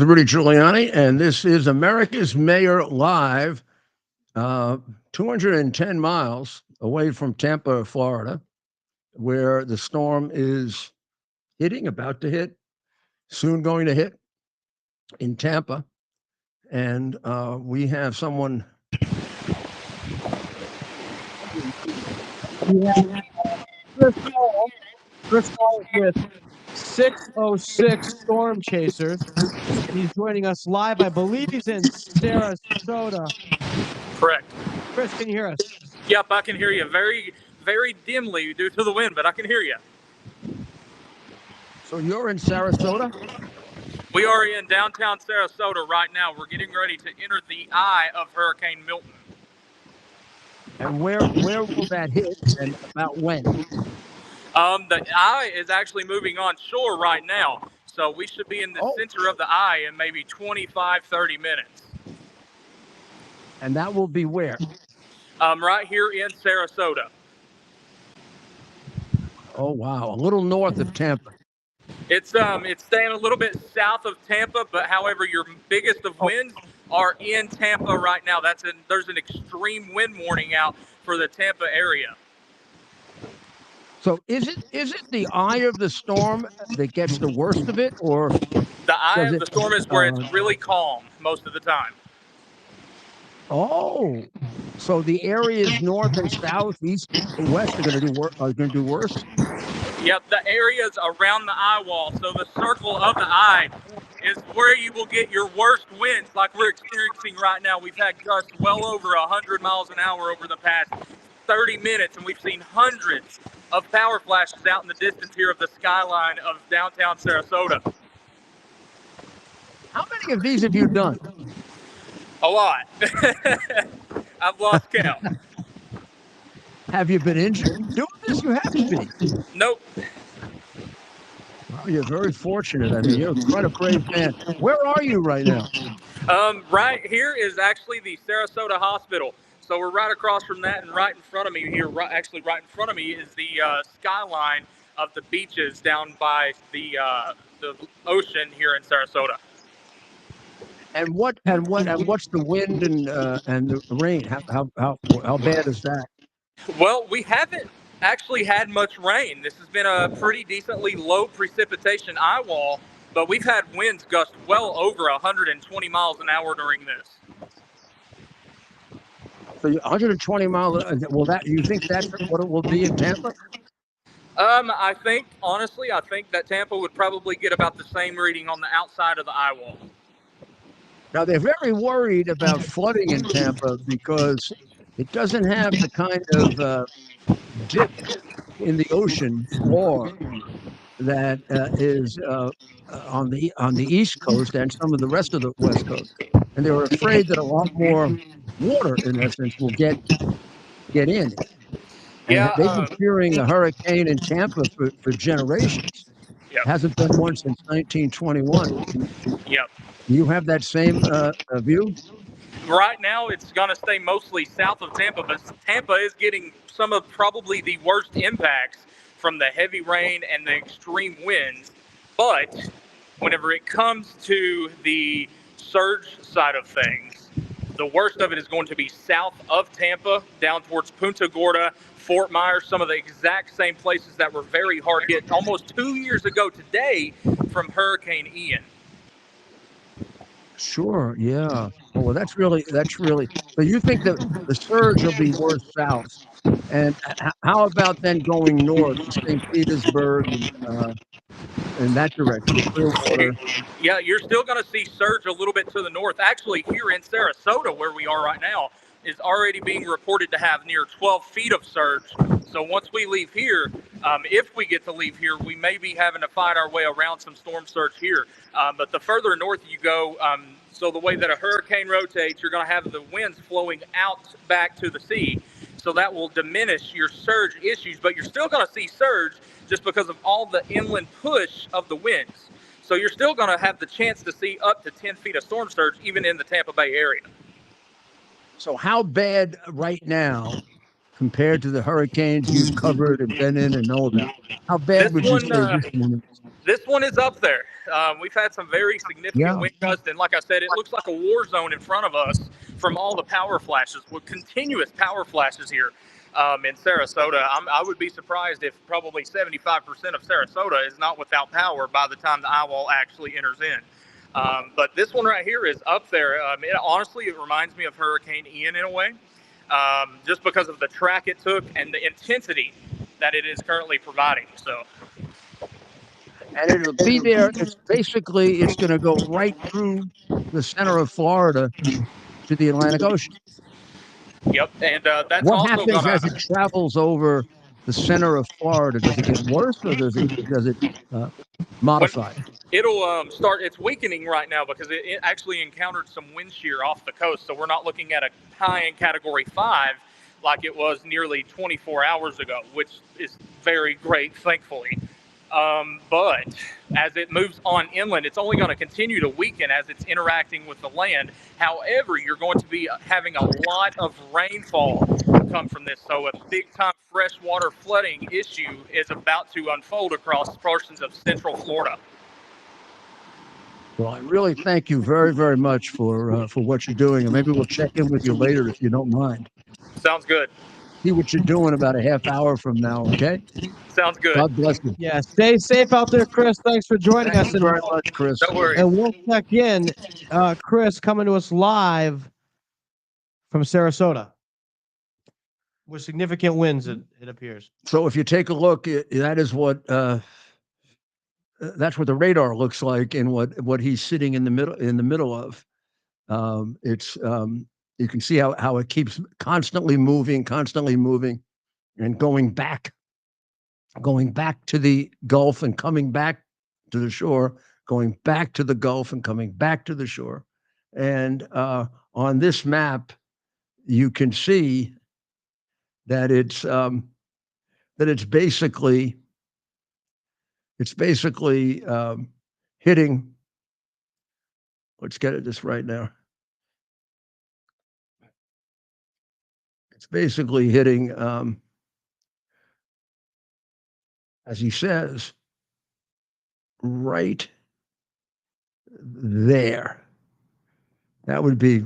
Rudy Giuliani, and this is America's Mayor Live, 210 miles away from Tampa, Florida, where the storm is about to hit, soon going to hit in Tampa. And we have someone. Chris Hall with 606 Storm Chasers. He's joining us live. I believe he's in Sarasota. Correct. Chris, can you hear us? Yep, I can hear you very, very dimly due to the wind, but I can hear you. So you're in Sarasota? We are in downtown Sarasota right now. We're getting ready to enter the eye of Hurricane Milton. And where will that hit and about when? The eye is actually moving on shore right now. So we should be in the center of the eye in maybe 25, 30 minutes. And that will be where? Right here in Sarasota. Oh, wow. A little north of Tampa. It's staying a little bit south of Tampa, but however, your biggest of winds are in Tampa right now. There's an extreme wind warning out for the Tampa area. So is it the eye of the storm that gets the worst of it, or the eye of the storm is where it's really calm most of the time? Oh, so the areas north and south, east and west are going to do worse. Yep, the areas around the eye wall. So the circle of the eye is where you will get your worst winds, like we're experiencing right now. We've had gusts well over 100 miles an hour over the past 30 minutes, and we've seen hundreds of power flashes out in the distance here of the skyline of downtown Sarasota. How many of these have you done? A lot. I've lost count. Have you been injured doing this? You haven't been. Nope. Well, you're very fortunate. I mean, you're quite a brave man. Where are you right now? Right here is actually the Sarasota Hospital. So we're right across from that, and right in front of me here, right in front of me is the skyline of the beaches down by the ocean here in Sarasota. And what's the wind and the rain? How bad is that? Well, we haven't actually had much rain. This has been a pretty decently low precipitation eye wall, but we've had winds gust well over 120 miles an hour during this. So 120 miles. You think that's what it will be in Tampa? I think that Tampa would probably get about the same reading on the outside of the eye wall. Now, they're very worried about flooding in Tampa because it doesn't have the kind of dip in the ocean floor that is on the East Coast and some of the rest of the West Coast. And they were afraid that a lot more water, in essence, will get in. And they've been fearing a hurricane in Tampa for generations. Yep. Hasn't been one since 1921. Yep. You have that same view? Right now, it's going to stay mostly south of Tampa, but Tampa is getting some of probably the worst impacts from the heavy rain and the extreme winds. But whenever it comes to the surge side of things, the worst of it is going to be south of Tampa, down towards Punta Gorda, Fort Myers, some of the exact same places that were very hard hit almost 2 years ago today from Hurricane Ian. Sure, yeah. Oh, well, that's really. So you think that the surge will be worse south, and how about then going north to St. Petersburg in that direction, Clearwater? Yeah, you're still going to see surge a little bit to the north. Actually, here in Sarasota, where we are right now, is already being reported to have near 12 feet of surge. So once we leave here, if we get to leave here, we may be having to fight our way around some storm surge here. But the further north you go, so the way that a hurricane rotates, you're going to have the winds flowing out back to the sea. So that will diminish your surge issues, but you're still going to see surge just because of all the inland push of the winds. So you're still going to have the chance to see up to 10 feet of storm surge, even in the Tampa Bay area. So how bad right now, compared to the hurricanes you've covered and been in and know about, how bad would you say this one is? This one is up there. We've had some very significant wind gusts, and like I said, it looks like a war zone in front of us from all the power flashes, with continuous power flashes here in Sarasota. I would be surprised if probably 75% of Sarasota is not without power by the time the eyewall actually enters in. But this one right here is up there. Honestly, it reminds me of Hurricane Ian in a way, just because of the track it took and the intensity that it is currently providing. So, and it'll be there. It's going to go right through the center of Florida to the Atlantic Ocean. Yep, and that's what also happens gonna. as it travels over the center of Florida? Does it get worse, or does it modify? It'll start. It's weakening right now because it actually encountered some wind shear off the coast. So we're not looking at a high in Category 5 like it was nearly 24 hours ago, which is very great, thankfully. But as it moves on inland, it's only going to continue to weaken as it's interacting with the land. However, you're going to be having a lot of rainfall come from this. So a big-time freshwater flooding issue is about to unfold across portions of central Florida. Well, I really thank you very, very much for what you're doing, and maybe we'll check in with you later if you don't mind. Sounds good. See what you're doing about a half hour from now, okay? Sounds good. God bless you. Yeah, stay safe out there, Chris. Thanks for joining us. Thank you very much, Chris. Don't worry. And we'll check in. Chris coming to us live from Sarasota with significant winds, it appears. So if you take a look, that is what that's what the radar looks like, and what he's sitting in the middle of. You can see how it keeps constantly moving, and going back to the Gulf and coming back to the shore, going back to the Gulf and coming back to the shore. And on this map, you can see that it's basically hitting. Let's get at this right now. It's basically hitting, as he says, right there. That would be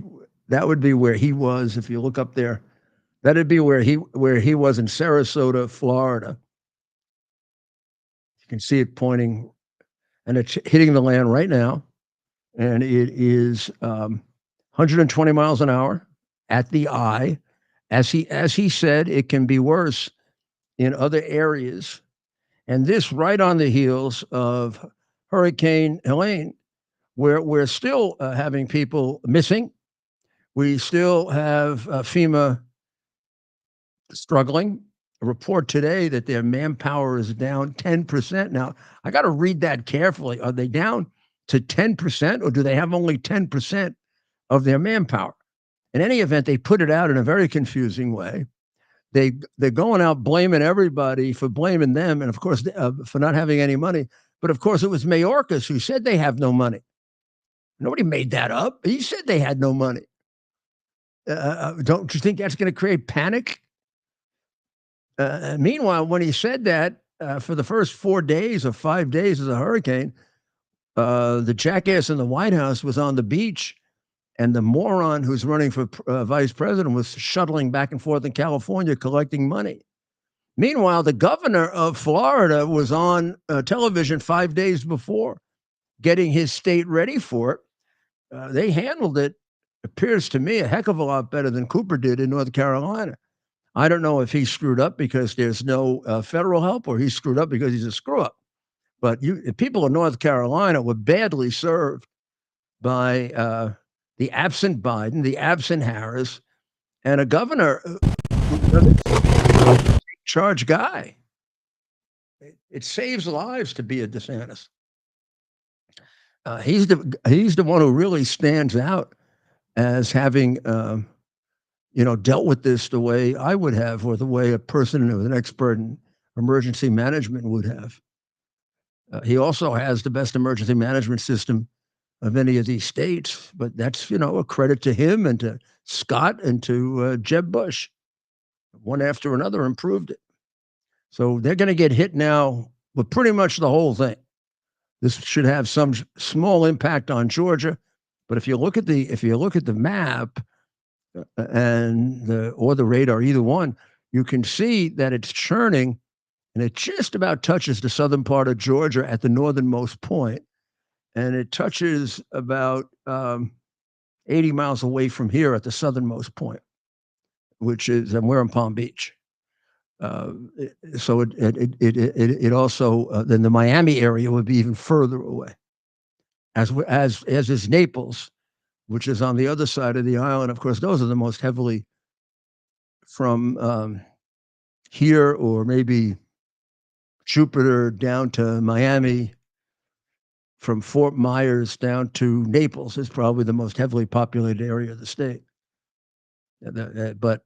where he was. If you look up there, that'd be where he was in Sarasota, Florida. You can see it pointing, and it's hitting the land right now, and it is 120 miles an hour at the eye. As he said, it can be worse in other areas. And this right on the heels of Hurricane Helene, where we're still having people missing. We still have FEMA struggling. A report today that their manpower is down 10%. Now, I got to read that carefully. Are they down to 10%, or do they have only 10% of their manpower? In any event, they put it out in a very confusing way. They're going out blaming everybody for blaming them, and of course for not having any money. But of course, it was Mayorkas who said they have no money. Nobody made that up. He said they had no money. Don't you think that's going to create panic? Meanwhile, when he said that, for the first 4 days or 5 days of the hurricane, the jackass in the White House was on the beach, and the moron who's running for vice president was shuttling back and forth in California collecting money. Meanwhile, the governor of Florida was on television 5 days before, getting his state ready for it. They handled it, appears to me, a heck of a lot better than Cooper did in North Carolina. I don't know if he screwed up because there's no federal help, or he screwed up because he's a screw up. But people in North Carolina were badly served by the absent Biden, the absent Harris, and a governor charge guy. It saves lives to be a DeSantis. He's the one who really stands out as having dealt with this the way I would have, or the way a person who was an expert in emergency management would have. He also has the best emergency management system of any of these states, but that's, a credit to him and to Scott and to Jeb Bush. One after another improved it. So they're going to get hit now with pretty much the whole thing. This should have some small impact on Georgia, but if you look at the map and the radar, either one, you can see that it's churning, and it just about touches the southern part of Georgia at the northernmost point, and it touches about 80 miles away from here at the southernmost point, which is, and we're in Palm Beach. So it also then the Miami area would be even further away, as is Naples, which is on the other side of the island. Of course, those are the most heavily from here, or maybe Jupiter down to Miami, from Fort Myers down to Naples is probably the most heavily populated area of the state. But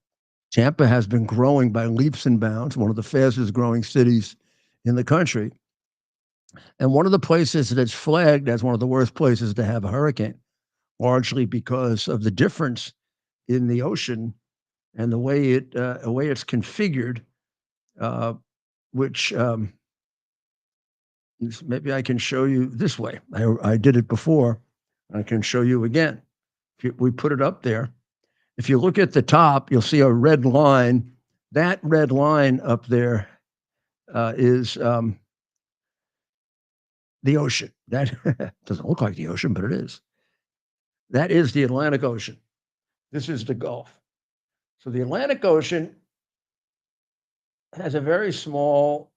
Tampa has been growing by leaps and bounds, one of the fastest growing cities in the country. And one of the places that's flagged as one of the worst places to have a hurricane, largely because of the difference in the ocean and the way it's configured, which maybe I can show you this way. I did it before. I can show you again. We put it up there. If you look at the top, you'll see a red line. That red line up there is the ocean. That doesn't look like the ocean, but it is. That is the Atlantic Ocean. This is the Gulf. So the Atlantic Ocean has a very small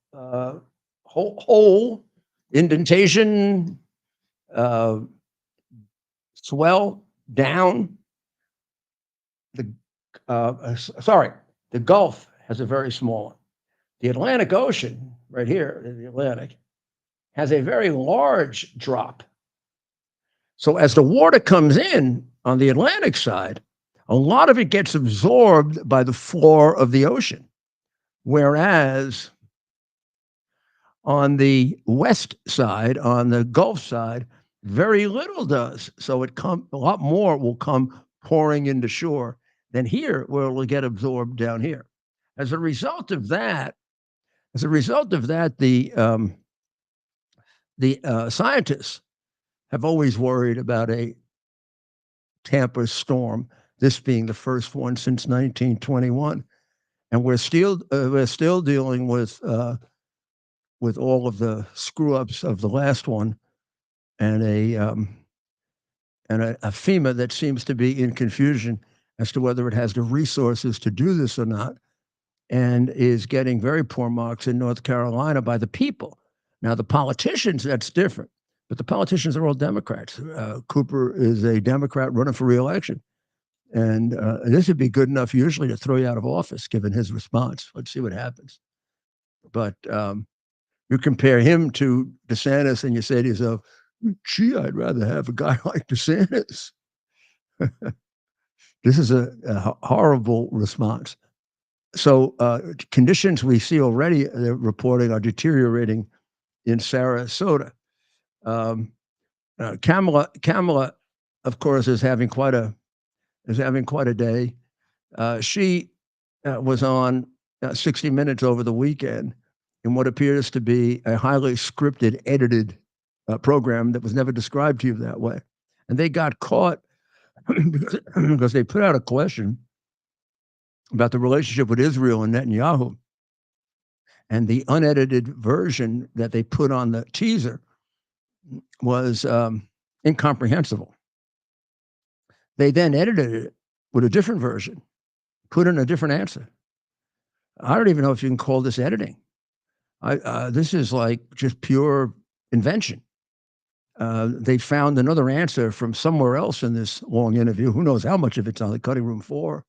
hole, indentation, swell down. The Gulf has a very small one. The Atlantic Ocean, right here, the Atlantic, has a very large drop. So as the water comes in on the Atlantic side, a lot of it gets absorbed by the floor of the ocean, whereas on the west side, on the Gulf side, very little does. So a lot more will come pouring into shore than here, where it will get absorbed down here. As a result of that, the scientists have always worried about a Tampa storm, this being the first one since 1921, and we're still dealing with all of the screw ups of the last one, and a FEMA that seems to be in confusion as to whether it has the resources to do this or not, and is getting very poor marks in North Carolina by the people. Now, the politicians, that's different, but the politicians are all Democrats. Cooper is a Democrat running for re-election, and this would be good enough usually to throw you out of office, given his response. Let's see what happens. But you compare him to DeSantis, and you say to yourself, gee, I'd rather have a guy like DeSantis. This is a horrible response. So conditions we see already, they're reporting, are deteriorating in Sarasota. Kamala, of course, is having quite a day. She was on 60 Minutes over the weekend in what appears to be a highly scripted, edited program that was never described to you that way. And they got caught because they put out a question about the relationship with Israel and Netanyahu. And the unedited version that they put on the teaser was incomprehensible. They then edited it with a different version, put in a different answer. I don't even know if you can call this editing. This is like just pure invention. They found another answer from somewhere else in this long interview. Who knows how much of it's on the cutting room floor.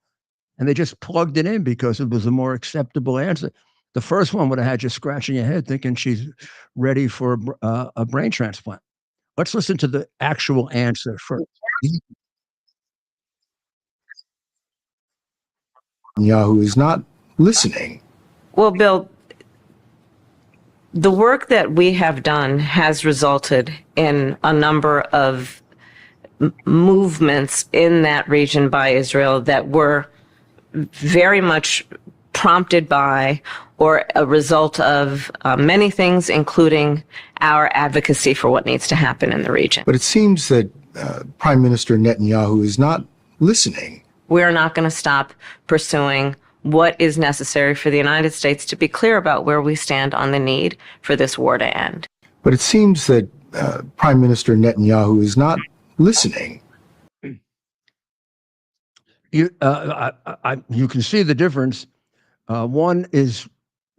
And they just plugged it in because it was a more acceptable answer. The first one would have had you scratching your head thinking she's ready for a brain transplant. Let's listen to the actual answer first. Netanyahu is not listening. Well, Bill, the work that we have done has resulted in a number of movements in that region by Israel that were very much prompted by or a result of many things, including our advocacy for what needs to happen in the region. But it seems that Prime Minister Netanyahu is not listening. We're not going to stop pursuing what is necessary for the United States to be clear about where we stand on the need for this war to end. But it seems that Prime Minister Netanyahu is not listening. You can see the difference. One is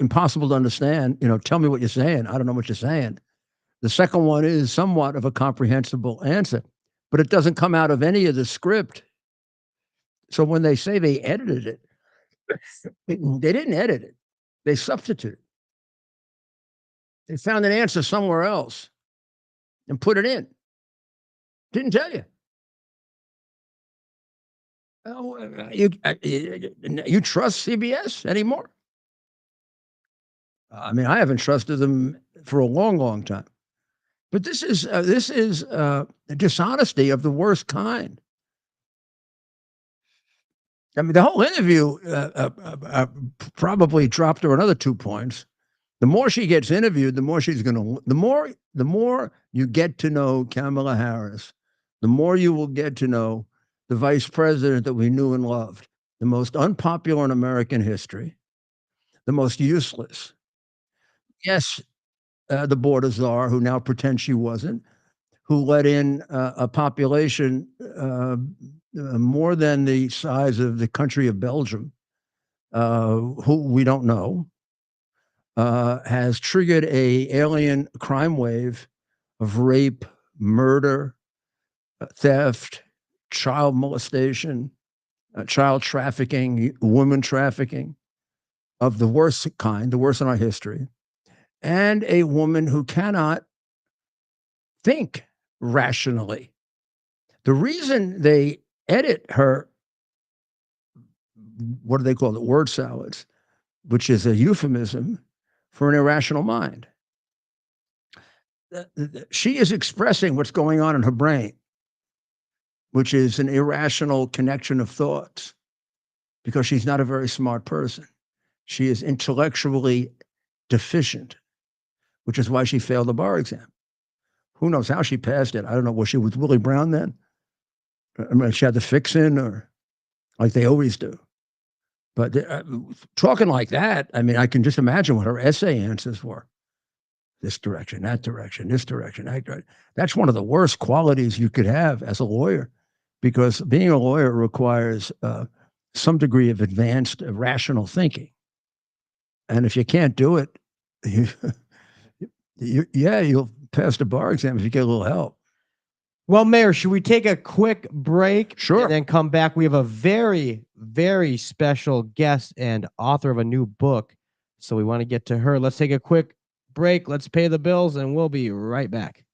impossible to understand. Tell me what you're saying. I don't know what you're saying. The second one is somewhat of a comprehensible answer, but it doesn't come out of any of the script. So when they say they edited it, they didn't edit it. They substituted. They found an answer somewhere else and put it in. Didn't tell you. You trust CBS anymore? I mean, I haven't trusted them for a long, long time. But this is dishonesty of the worst kind. I mean, the whole interview probably dropped her another 2 points. The more she gets interviewed, the more she's going to. The more you get to know Kamala Harris, the more you will get to know the vice president that we knew and loved, the most unpopular in American history, the most useless. Yes, the border czar, who now pretends she wasn't, who let in a population more than the size of the country of Belgium, who we don't know, has triggered a alien crime wave of rape, murder, theft, child molestation, child trafficking, women trafficking of the worst kind, the worst in our history, and a woman who cannot think rationally. The reason they edit her, what do they call it, word salads, which is a euphemism for an irrational mind. She is expressing what's going on in her brain, which is an irrational connection of thoughts, because she's not a very smart person. She is intellectually deficient, which is why she failed the bar exam. Who knows how she passed it? I don't know. Was she with Willie Brown then? I mean, she had the fix in, or like they always do. But talking like that, I mean, I can just imagine what her essay answers were. This direction, that direction, this direction, that direction. That's one of the worst qualities you could have as a lawyer, because being a lawyer requires some degree of advanced rational thinking. And if you can't do it, you'll pass the bar exam if you get a little help. Well, Mayor, should we take a quick break? Sure. And then come back? We have a very, very special guest and author of a new book, so we want to get to her. Let's take a quick break. Let's pay the bills, and we'll be right back.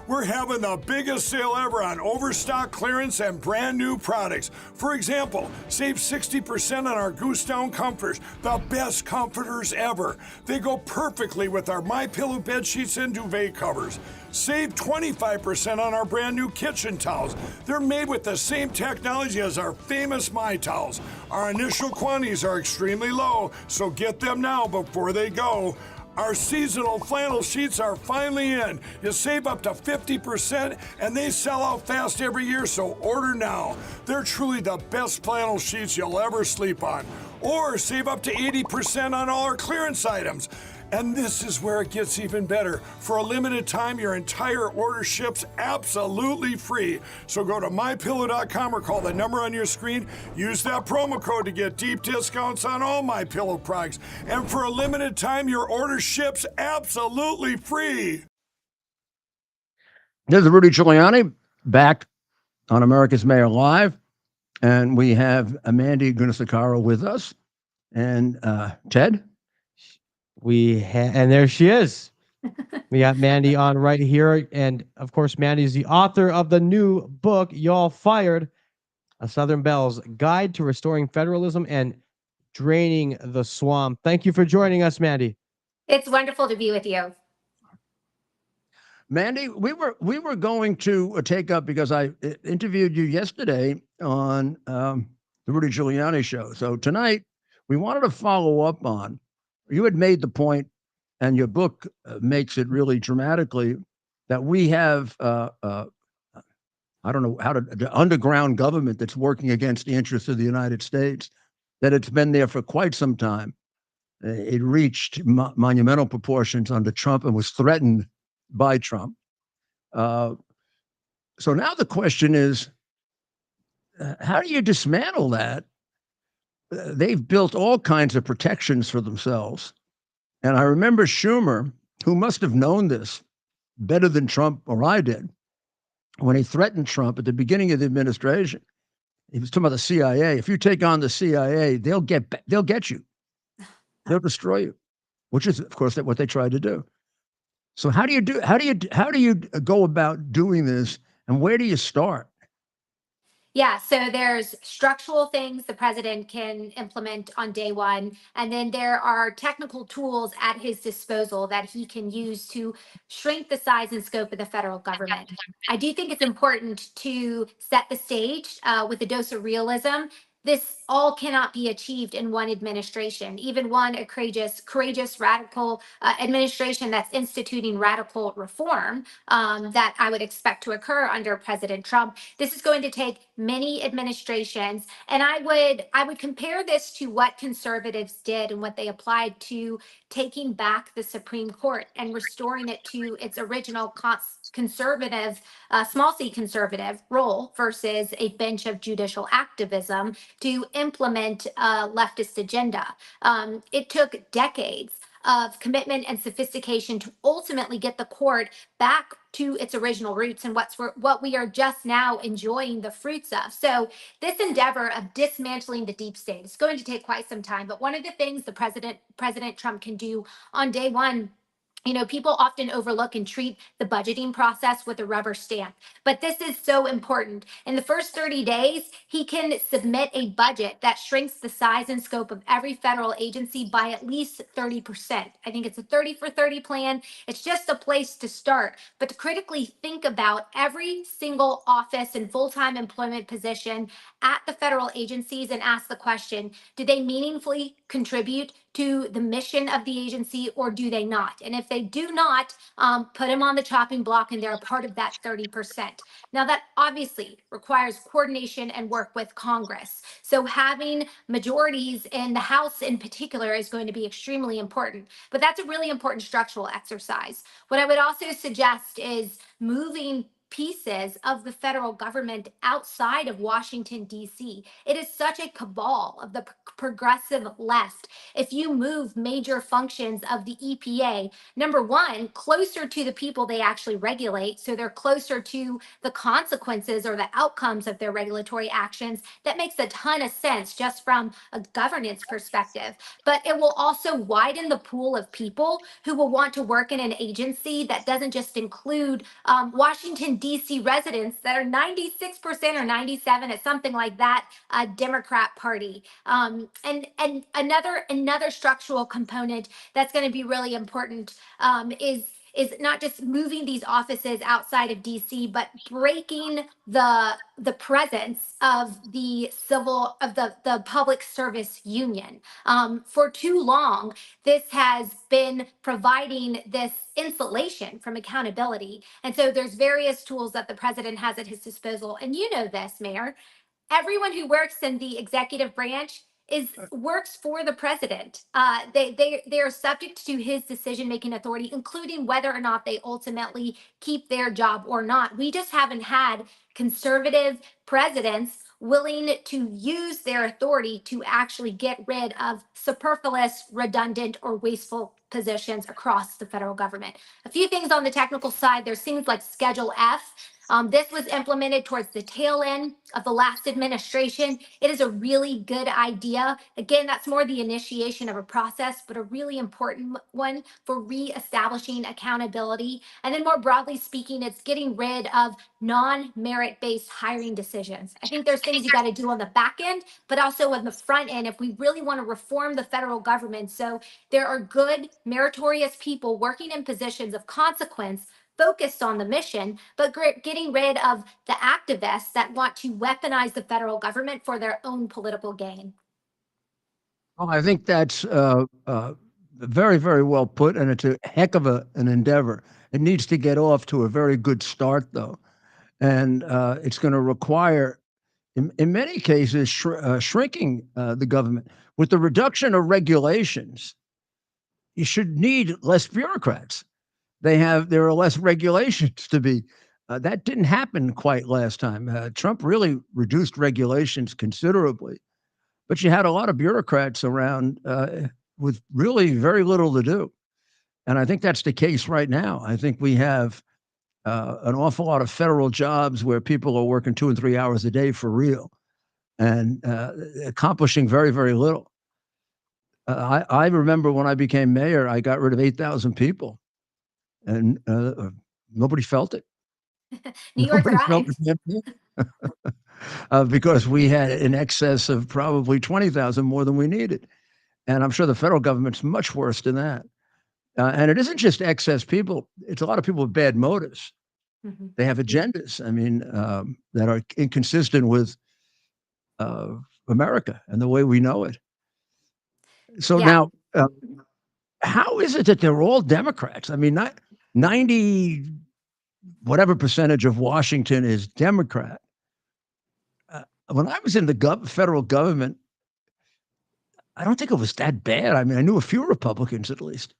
We're having the biggest sale ever on overstock clearance and brand new products. For example, save 60% on our Goose Down comforters, the best comforters ever. They go perfectly with our MyPillow bed sheets and duvet covers. Save 25% on our brand new kitchen towels. They're made with the same technology as our famous My Towels. Our initial quantities are extremely low, so get them now before they go. Our seasonal flannel sheets are finally in. You save up to 50%, and they sell out fast every year, so order now. They're truly the best flannel sheets you'll ever sleep on. Or save up to 80% on all our clearance items. And this is where it gets even better. For a limited time, your entire order ships absolutely free. So go to MyPillow.com or call the number on your screen. Use that promo code to get deep discounts on all MyPillow products. And for a limited time, your order ships absolutely free. This is Rudy Giuliani back on America's Mayor Live. And we have Mandy Gunasekara with us. And Ted? And there she is. We got Mandy on right here. And of course, Mandy is the author of the new book, Y'all Fired, A Southern Belle's Guide to Restoring Federalism and Draining the Swamp. Thank you for joining us, Mandy. It's wonderful to be with you. Mandy, we were going to take up because I interviewed you yesterday on the Rudy Giuliani show. So tonight we wanted to follow up on. You had made the point, and your book makes it really dramatically that we have I don't know how to the underground government that's working against the interests of the United States. That it's been there for quite some time. It reached monumental proportions under Trump and was threatened by Trump. So now the question is, how do you dismantle that? They've built all kinds of protections for themselves. And I remember Schumer, who must have known this better than Trump or I did, when he threatened Trump at the beginning of the administration. He was talking about the CIA. If you take on the CIA, they'll get you. They'll destroy you, which is, of course, what they tried to do. So how do you go about doing this, and where do you start? Yeah, so there's structural things the president can implement on day one, and then there are technical tools at his disposal that he can use to shrink the size and scope of the federal government. I do think it's important to set the stage with a dose of realism. This all cannot be achieved in one administration, even one courageous, radical administration that's instituting radical reform that I would expect to occur under President Trump. This is going to take many administrations, and I would compare this to what conservatives did and what they applied to taking back the Supreme Court and restoring it to its original conservative, small c conservative role versus a bench of judicial activism to implement a leftist agenda. It took decades of commitment and sophistication to ultimately get the court back to its original roots and what we are just now enjoying the fruits of. So this endeavor of dismantling the deep state is going to take quite some time. But one of the things President Trump can do on day one, people often overlook and treat the budgeting process with a rubber stamp, but this is so important. In the first 30 days, he can submit a budget that shrinks the size and scope of every federal agency by at least 30%. I think it's a 30 for 30 plan. It's just a place to start, but to critically think about every single office and full-time employment position at the federal agencies and ask the question, do they meaningfully contribute to the mission of the agency or do they not? And if they do not, put them on the chopping block and they're a part of that 30%. Now that obviously requires coordination and work with Congress. So having majorities in the House in particular is going to be extremely important, but that's a really important structural exercise. What I would also suggest is moving pieces of the federal government outside of Washington, D.C. It is such a cabal of the progressive left. If you move major functions of the EPA, number one, closer to the people they actually regulate, so they're closer to the consequences or the outcomes of their regulatory actions, that makes a ton of sense just from a governance perspective. But it will also widen the pool of people who will want to work in an agency that doesn't just include Washington, D.C. residents that are 96% or 97, it's something like that, Democrat Party. And another structural component that's going to be really important is not just moving these offices outside of DC, but breaking the presence of the public service union. For too long, this has been providing this insulation from accountability. And so there's various tools that the president has at his disposal. And you know this, Mayor, everyone who works in the executive branch works for the president. They are subject to his decision making authority, including whether or not they ultimately keep their job or not. We just haven't had conservative presidents willing to use their authority to actually get rid of superfluous, redundant, or wasteful positions across the federal government. A few things on the technical side, there's things like Schedule F. This was implemented towards the tail end of the last administration. It is a really good idea. Again, that's more the initiation of a process, but a really important one for reestablishing accountability. And then more broadly speaking, it's getting rid of non-merit-based hiring decisions. I think there's things you got to do on the back end, but also on the front end if we really want to reform the federal government. So there are good, meritorious people working in positions of consequence, focused on the mission, but getting rid of the activists that want to weaponize the federal government for their own political gain. Well, I think that's very, very well put, and it's a heck of an endeavor. It needs to get off to a very good start, though, and it's going to require, in many cases, shrinking the government. With the reduction of regulations, you should need less bureaucrats. There are less regulations to be. That didn't happen quite last time. Trump really reduced regulations considerably, but you had a lot of bureaucrats around with really very little to do. And I think that's the case right now. I think we have an awful lot of federal jobs where people are working 2 and 3 hours a day for real and accomplishing very, very little. I remember when I became mayor, I got rid of 8,000 people, and nobody felt it. New York Nobody felt thrived. it because we had in excess of probably 20,000 more than we needed. And I'm sure the federal government's much worse than that. And it isn't just excess people. It's a lot of people with bad motives. Mm-hmm. They have agendas, that are inconsistent with America and the way we know it. So Yeah. now, how is it that they're all Democrats? I mean, not 90 whatever percentage of Washington is Democrat. When I was in the federal government, I don't think it was that bad. I mean, I knew a few Republicans at least.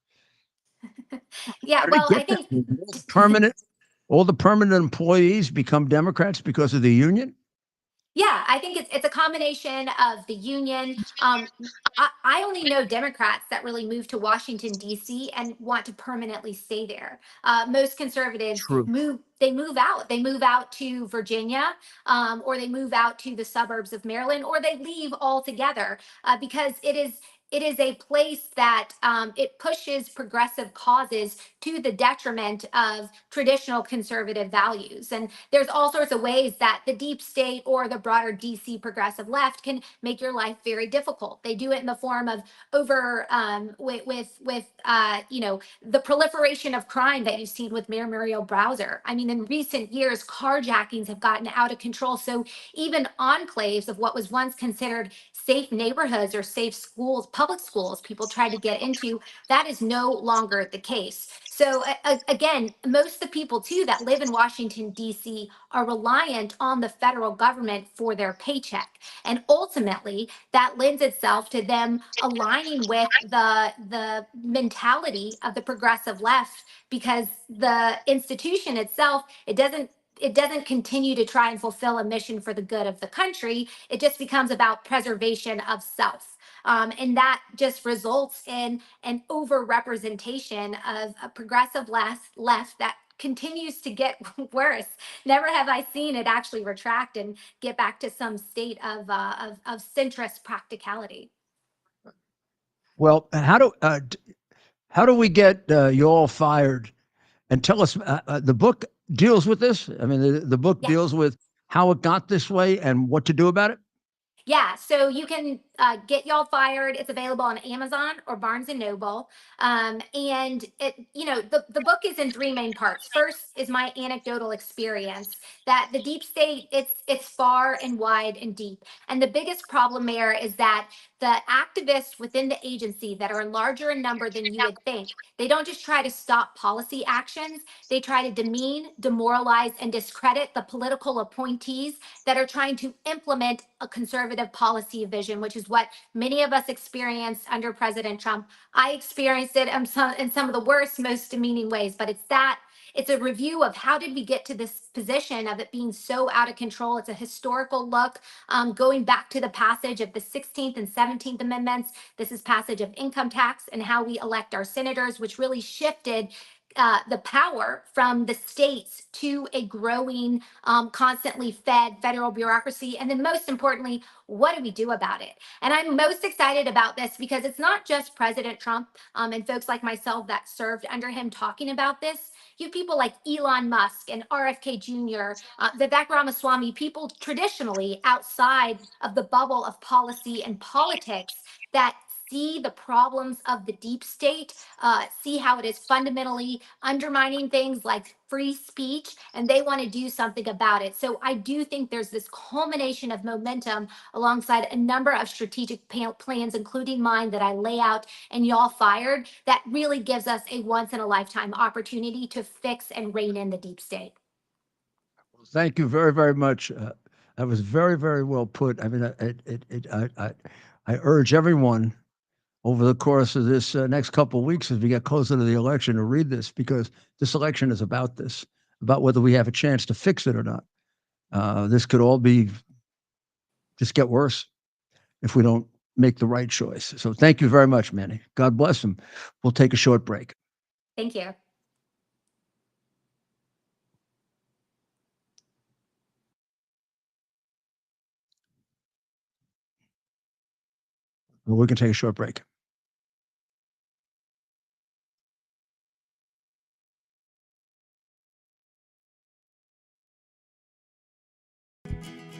Yeah, well, I think all the permanent employees become Democrats because of the union. Yeah, I think it's a combination of the union. I only know Democrats that really move to Washington D.C. and want to permanently stay there. Most conservatives True. move out. They move out to Virginia, or they move out to the suburbs of Maryland, or they leave altogether because it is a place that it pushes progressive causes to the detriment of traditional conservative values. And there's all sorts of ways that the deep state or the broader DC progressive left can make your life very difficult. They do it in the form of the proliferation of crime that you've seen with Mayor Muriel Browser. I mean, in recent years, carjackings have gotten out of control. So even enclaves of what was once considered safe neighborhoods or safe schools, public schools, people try to get into, that is no longer the case. So again, most of the people too that live in Washington, D.C. are reliant on the federal government for their paycheck. And ultimately, that lends itself to them aligning with the mentality of the progressive left, because the institution itself, it doesn't continue to try and fulfill a mission for the good of the country. It just becomes about preservation of self. And that just results in an overrepresentation of a progressive left that continues to get worse. Never have I seen it actually retract and get back to some state of centrist practicality. Well, how do we get you all fired? And tell us, the book deals with this. I mean, the book deals with how it got this way and what to do about it. Yeah, so you can get Y'all Fired. It's available on Amazon or Barnes and Noble. And the book is in 3 main parts. First is my anecdotal experience that the deep state, it's far and wide and deep. And the biggest problem there is that the activists within the agency that are larger in number than you would think, they don't just try to stop policy actions. They try to demean, demoralize, and discredit the political appointees that are trying to implement a conservative policy vision, which is what many of us experienced under President Trump. I experienced it in some of the worst, most demeaning ways, but it's a review of how did we get to this position of it being so out of control. It's a historical look, going back to the passage of the 16th and 17th Amendments. This is passage of income tax and how we elect our senators, which really shifted the power from the states to a growing, constantly fed federal bureaucracy. And then most importantly, what do we do about it? And I'm most excited about this because it's not just President Trump and folks like myself that served under him talking about this. You have people like Elon Musk and RFK Jr., Vivek Ramaswamy, people traditionally outside of the bubble of policy and politics that see the problems of the deep state, see how it is fundamentally undermining things like free speech, and they want to do something about it. So I do think there's this culmination of momentum alongside a number of strategic plans, including mine that I lay out and y'all fired, that really gives us a once in a lifetime opportunity to fix and rein in the deep state. Thank you very, very much. That was very, very well put. I mean, I urge everyone over the course of this next couple of weeks as we get closer to the election to read this, because this election is about this, about whether we have a chance to fix it or not. This could all just get worse if we don't make the right choice. So thank you very much, Manny. God bless him. We'll take a short break. Thank you. We can take a short break.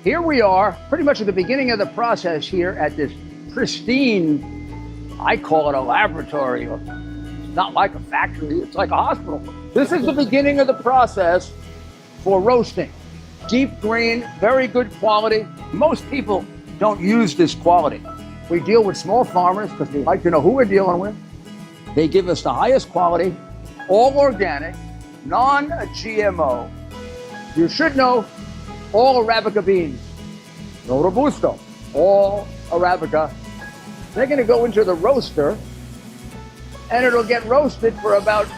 Here we are, pretty much at the beginning of the process here at this pristine, I call it a laboratory. It's not like a factory, it's like a hospital. This is the beginning of the process for roasting. Deep green, very good quality. Most people don't use this quality. We deal with small farmers because we like to know who we're dealing with. They give us the highest quality, all organic, non-GMO. You should know all Arabica beans, no Robusto, all Arabica. They're gonna go into the roaster and it'll get roasted for about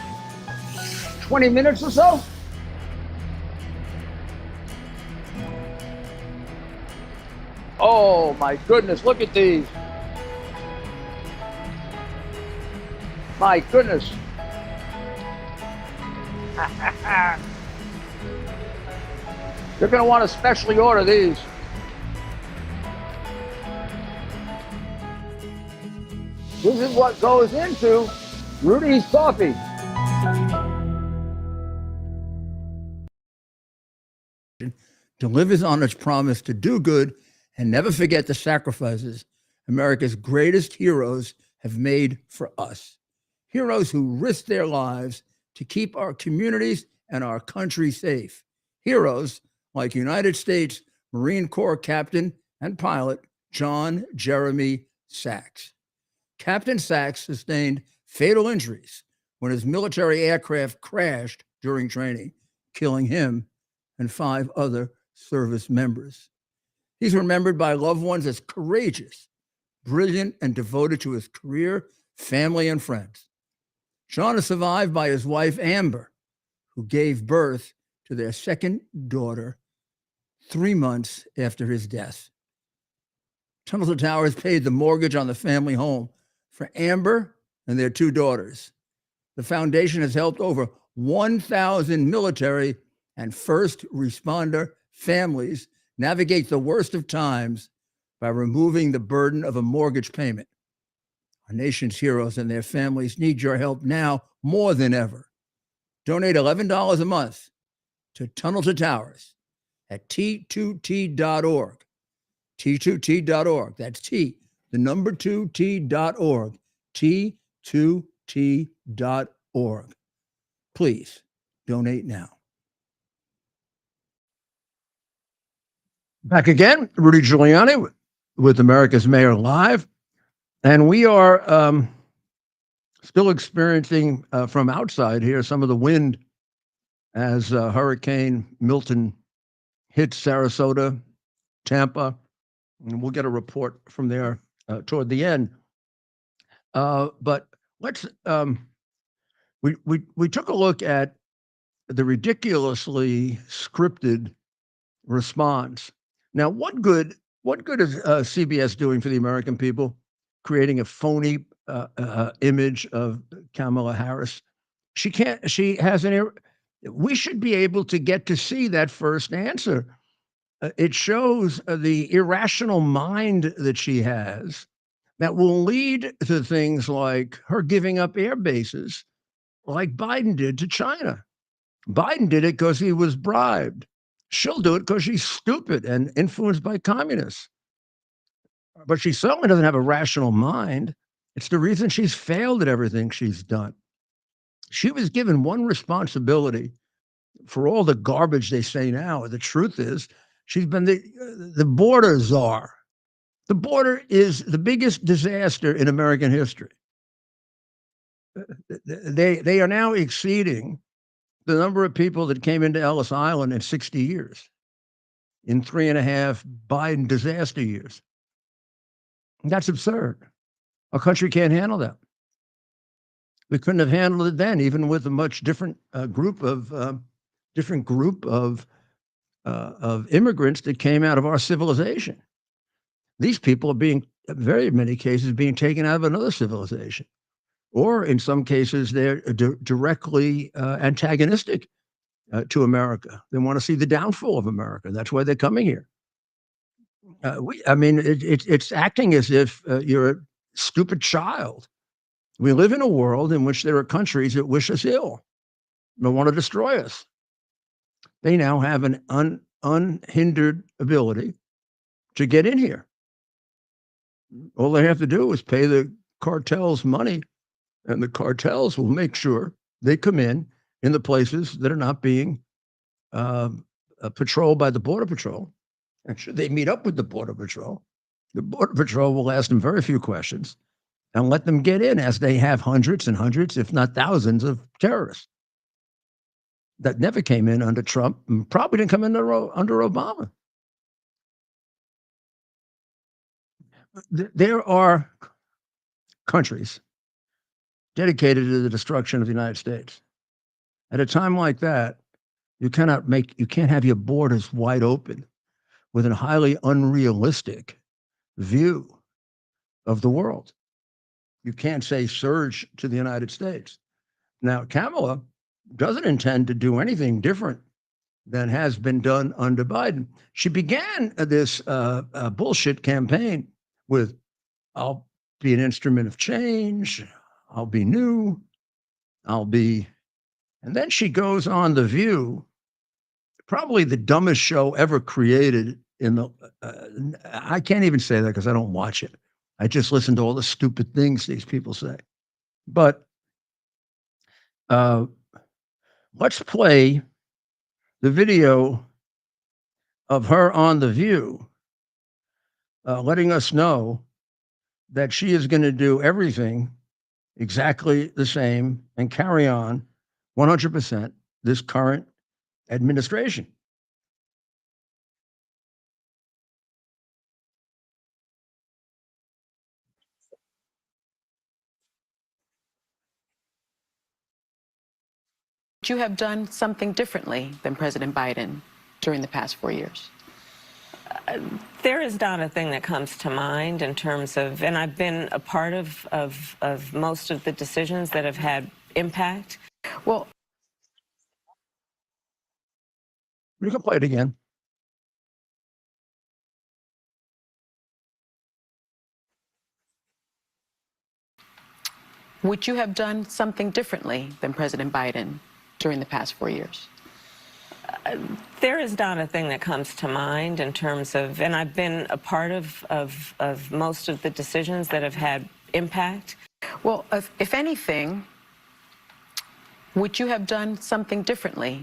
20 minutes or so. Oh my goodness, look at these. My goodness. You're going to want to specially order these. This is what goes into Rudy's coffee. Delivers on its promise to do good and never forget the sacrifices America's greatest heroes have made for us. Heroes who risked their lives to keep our communities and our country safe. Heroes like United States Marine Corps Captain and pilot John Jeremy Sachs. Captain Sachs sustained fatal injuries when his military aircraft crashed during training, killing him and 5 other service members. He's remembered by loved ones as courageous, brilliant, and devoted to his career, family, and friends. John is survived by his wife, Amber, who gave birth to their second daughter 3 months after his death. Tunnel to Towers paid the mortgage on the family home for Amber and their 2 daughters. The foundation has helped over 1,000 military and first responder families navigate the worst of times by removing the burden of a mortgage payment. Our nation's heroes and their families need your help now more than ever. Donate $11 a month to Tunnel to Towers at T2T.org. T2T.org. That's T, the number 2T.org. T2T.org. Please donate now. Back again, Rudy Giuliani with America's Mayor Live. And we are still experiencing from outside here some of the wind as Hurricane Milton hits Sarasota, Tampa. And we'll get a report from there toward the end. But let's, we took a look at the ridiculously scripted response. Now, what good is CBS doing for the American people? Creating a phony image of Kamala Harris. She has we should be able to get to see that first answer. It shows the irrational mind that she has that will lead to things like her giving up air bases like Biden did to China. Biden did it because he was bribed. She'll do it because she's stupid and influenced by communists. But she certainly doesn't have a rational mind. It's the reason she's failed at everything she's done. She was given one responsibility for all the garbage they say now. The truth is, she's been the border czar. The border is the biggest disaster in American history. They are now exceeding the number of people that came into Ellis Island in 60 years, in 3.5 Biden disaster years. That's absurd. Our country can't handle that. We couldn't have handled it then, even with a much different group of immigrants that came out of our civilization. These people are being, in very many cases, being taken out of another civilization, or in some cases, they're directly antagonistic to America. They want to see the downfall of America. That's why they're coming here. It's acting as if you're a stupid child. We live in a world in which there are countries that wish us ill, that want to destroy us. They now have an unhindered ability to get in here. All they have to do is pay the cartels money, and the cartels will make sure they come in the places that are not being patrolled by the Border Patrol. And should they meet up with the Border Patrol, the Border Patrol will ask them very few questions and let them get in, as they have hundreds and hundreds, if not thousands, of terrorists that never came in under Trump and probably didn't come in under Obama. There are countries dedicated to the destruction of the United States. At a time like that, you can't have your borders wide open with a highly unrealistic view of the world. You can't say surge to the United States. Now, Kamala doesn't intend to do anything different than has been done under Biden. She began this bullshit campaign with, I'll be an instrument of change, I'll be new, and then she goes on The View, probably the dumbest show ever created in the, I can't even say that because I don't watch it. I just listen to all the stupid things these people say. But let's play the video of her on The View, letting us know that she is going to do everything exactly the same and carry on 100% this current administration. You have done something differently than President Biden during the past 4 years. There is not a thing that comes to mind in terms of, and I've been a part of most of the decisions that have had impact. Well, You can play it again. would you have done something differently than President Biden during the past 4 years? There is not a thing that comes to mind in terms of, and I've been a part of most of the decisions that have had impact. Well, if anything, would you have done something differently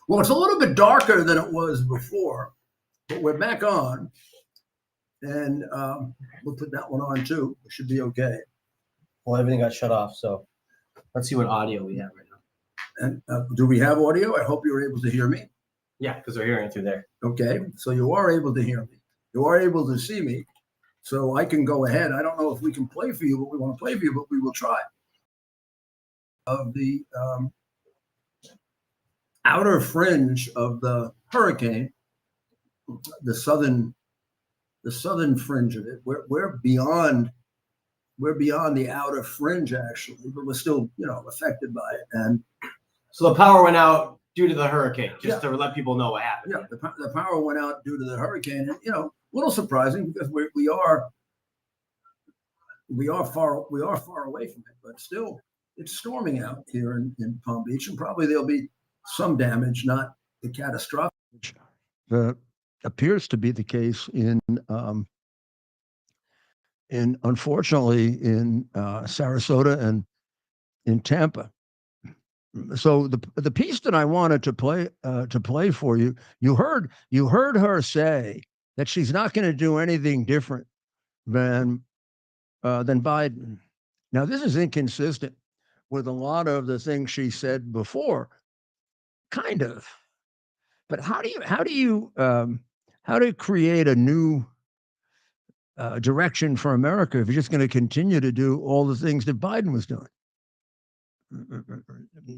Well, it's a little bit darker than it was before, but we're back on. And we'll put that one on too. It should be okay. Well, everything got shut off, so let's see what audio we have right now. And do we have audio? I hope you're able to hear me. Yeah, because they're hearing it through there. Okay, so you are able to hear me. You are able to see me. So I can go ahead. I don't know if we can play for you what we want to play for you, but we will try. Of the outer fringe of the hurricane, the southern fringe of it. We're beyond the outer fringe actually, but we're still affected by it. And so the power went out due to the hurricane, just to let people know what happened. Yeah, the power went out due to the hurricane, and a little surprising because we are far away from it, but still it's storming out here in Palm Beach, and probably there'll be some damage, not the catastrophic. Appears to be the case in unfortunately in Sarasota and in Tampa. So the piece that I wanted to play for you, you heard her say that she's not going to do anything different than Biden. Now this is inconsistent with a lot of the things she said before, kind of. But how do you create a new direction for America if you're just going to continue to do all the things that Biden was doing?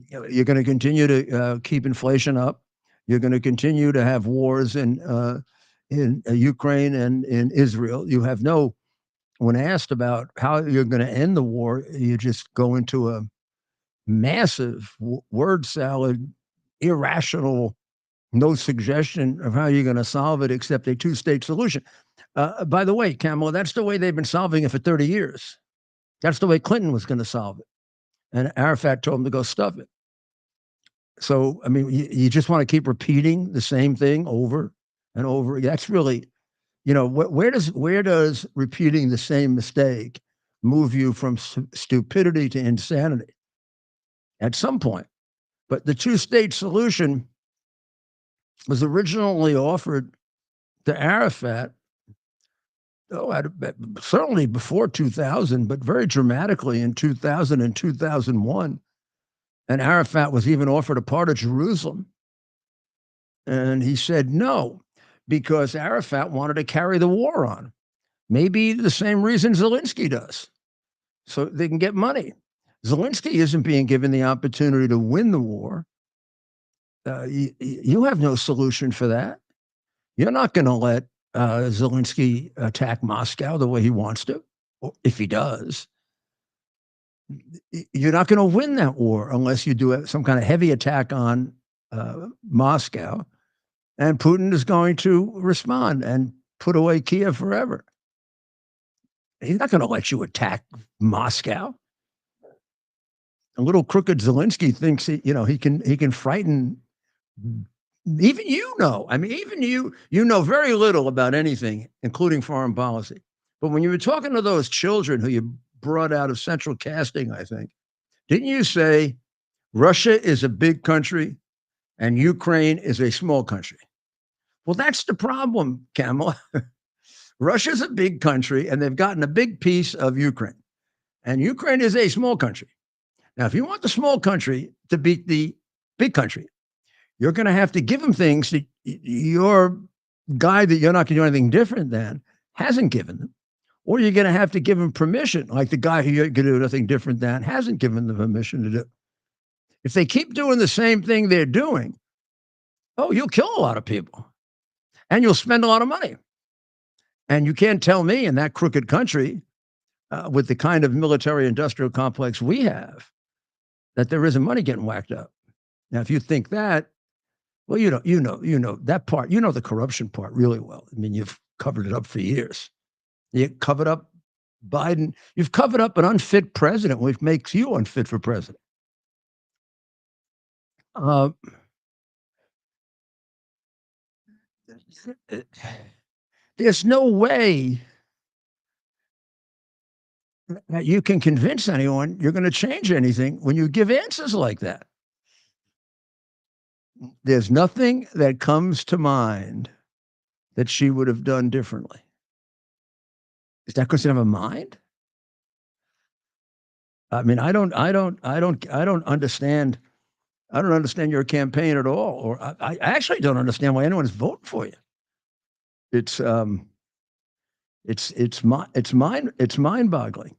You're going to continue to keep inflation up. You're going to continue to have wars in Ukraine and in Israel. You have no. When asked about how you're going to end the war, you just go into a massive word salad, irrational, no suggestion of how you're going to solve it except a two-state solution. By the way, Kamala, that's the way they've been solving it for 30 years. That's the way Clinton was going to solve it. And Arafat told him to go stuff it. So, I mean, you just want to keep repeating the same thing over and over. That's really, where does repeating the same mistake move you from stupidity to insanity? At some point. But the two-state solution was originally offered to Arafat, certainly before 2000, but very dramatically in 2000 and 2001. And Arafat was even offered a part of Jerusalem. And he said no, because Arafat wanted to carry the war on. Maybe the same reason Zelensky does, so they can get money. Zelensky isn't being given the opportunity to win the war. You have no solution for that. You're not going to let Zelensky attack Moscow the way he wants to, or if he does. You're not going to win that war unless you do some kind of heavy attack on Moscow, and Putin is going to respond and put away Kiev forever. He's not going to let you attack Moscow. A little crooked Zelensky thinks he can frighten. Even even you know very little about anything, including foreign policy. But when you were talking to those children who you brought out of central casting, I think, didn't you say Russia is a big country and Ukraine is a small country? Well, that's the problem, Kamala. Russia's a big country and they've gotten a big piece of Ukraine. And Ukraine is a small country. Now, if you want the small country to beat the big country, you're going to have to give them things that your guy that you're not going to do anything different than hasn't given them. Or you're going to have to give them permission, like the guy who you're going to do nothing different than hasn't given them permission to do. If they keep doing the same thing they're doing, you'll kill a lot of people. And you'll spend a lot of money. And you can't tell me in that crooked country, with the kind of military-industrial complex we have, that there isn't money getting whacked up. Now, if you think that, well, you know that part, the corruption part really well. I mean, you've covered it up for years. You covered up Biden. You've covered up an unfit president, which makes you unfit for president. There's no way that you can convince anyone you're going to change anything when you give answers like that. there's nothing that comes to mind that she would have done differently. Is that because she doesn't have a mind? I mean, I don't understand. I don't understand your campaign at all, or I actually don't understand why anyone's voting for you. It's mind-boggling.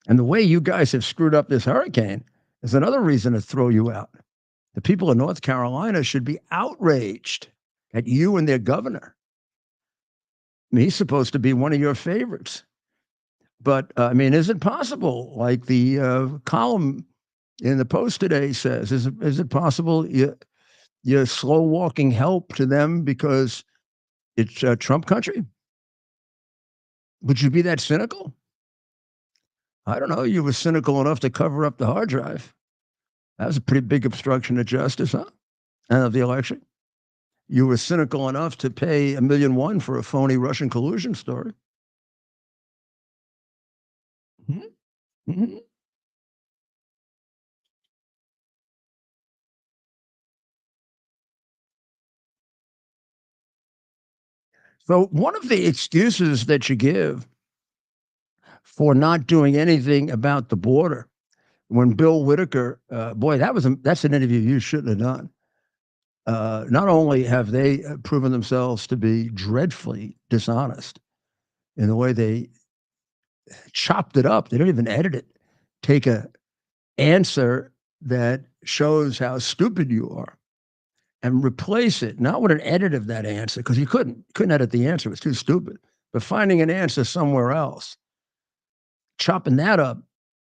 And the way you guys have screwed up this hurricane is another reason to throw you out. The people of North Carolina should be outraged at you and their governor. I mean, he's supposed to be one of your favorites. But, I mean, is it possible, like the column in the Post today says, is it possible you're slow-walking help to them because it's Trump country? Would you be that cynical? I don't know. You were cynical enough to cover up the hard drive. That was a pretty big obstruction of justice, huh? And of the election. You were cynical enough to pay $1.1 million for a phony Russian collusion story. Mm-hmm. Mm-hmm. So one of the excuses that you give for not doing anything about the border, when Bill Whitaker, boy, that's an interview you shouldn't have done. Not only have they proven themselves to be dreadfully dishonest in the way they chopped it up, they don't even edit it, take a answer that shows how stupid you are and replace it, not with an edit of that answer, because you couldn't edit the answer, it was too stupid, but finding an answer somewhere else, chopping that up,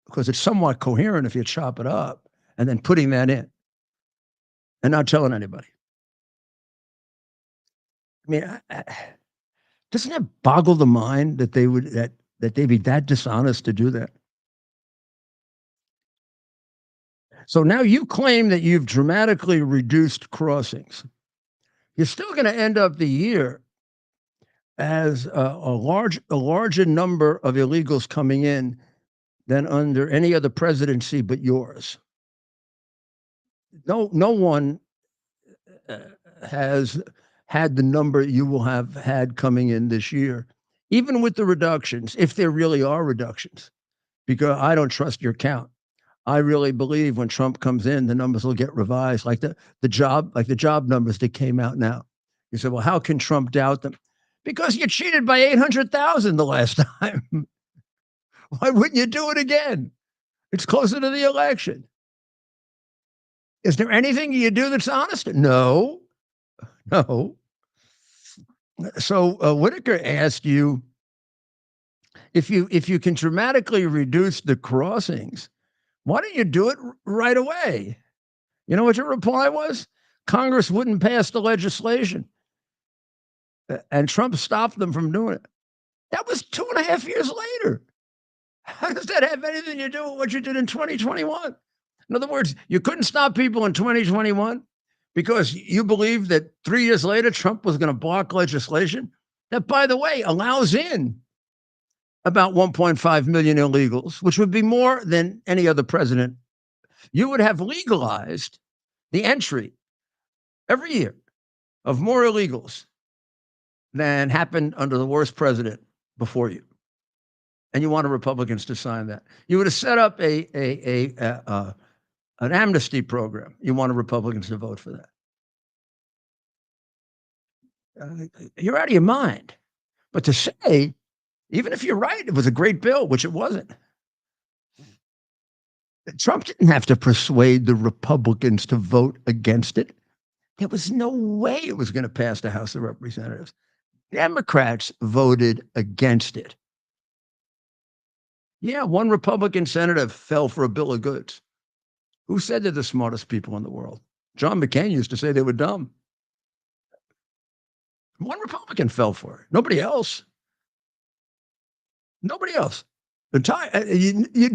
because it's somewhat coherent if you chop it up, and then putting that in and not telling anybody. I mean, doesn't that boggle the mind that they would that they'd be that dishonest to do that? So now you claim that you've dramatically reduced crossings. You're still going to end up the year as a larger number of illegals coming in than under any other presidency but yours. No one has had the number you will have had coming in this year, even with the reductions, if there really are reductions, because I don't trust your count. I really believe when Trump comes in, the numbers will get revised, like the job numbers that came out now. You said, well, how can Trump doubt them? Because you cheated by 800,000 the last time. Why wouldn't you do it again? It's closer to the election. Is there anything you do that's honest? No. So Whitaker asked you if you can dramatically reduce the crossings, why don't you do it right away? You know what your reply was? Congress wouldn't pass the legislation. And Trump stopped them from doing it. That was 2.5 years later. How does that have anything to do with what you did in 2021? In other words, you couldn't stop people in 2021 because you believed that 3 years later, Trump was going to block legislation that, by the way, allows in about 1.5 million illegals, which would be more than any other president. You would have legalized the entry every year of more illegals than happened under the worst president before you. And you wanted Republicans to sign that. You would have set up an amnesty program. You wanted Republicans to vote for that. You're out of your mind. But to say, even if you're right, it was a great bill, which it wasn't. Trump didn't have to persuade the Republicans to vote against it. There was no way it was going to pass the House of Representatives. Democrats voted against it. Yeah, one Republican senator fell for a bill of goods. Who said they're the smartest people in the world? John McCain used to say they were dumb. One Republican fell for it. Nobody else. You'd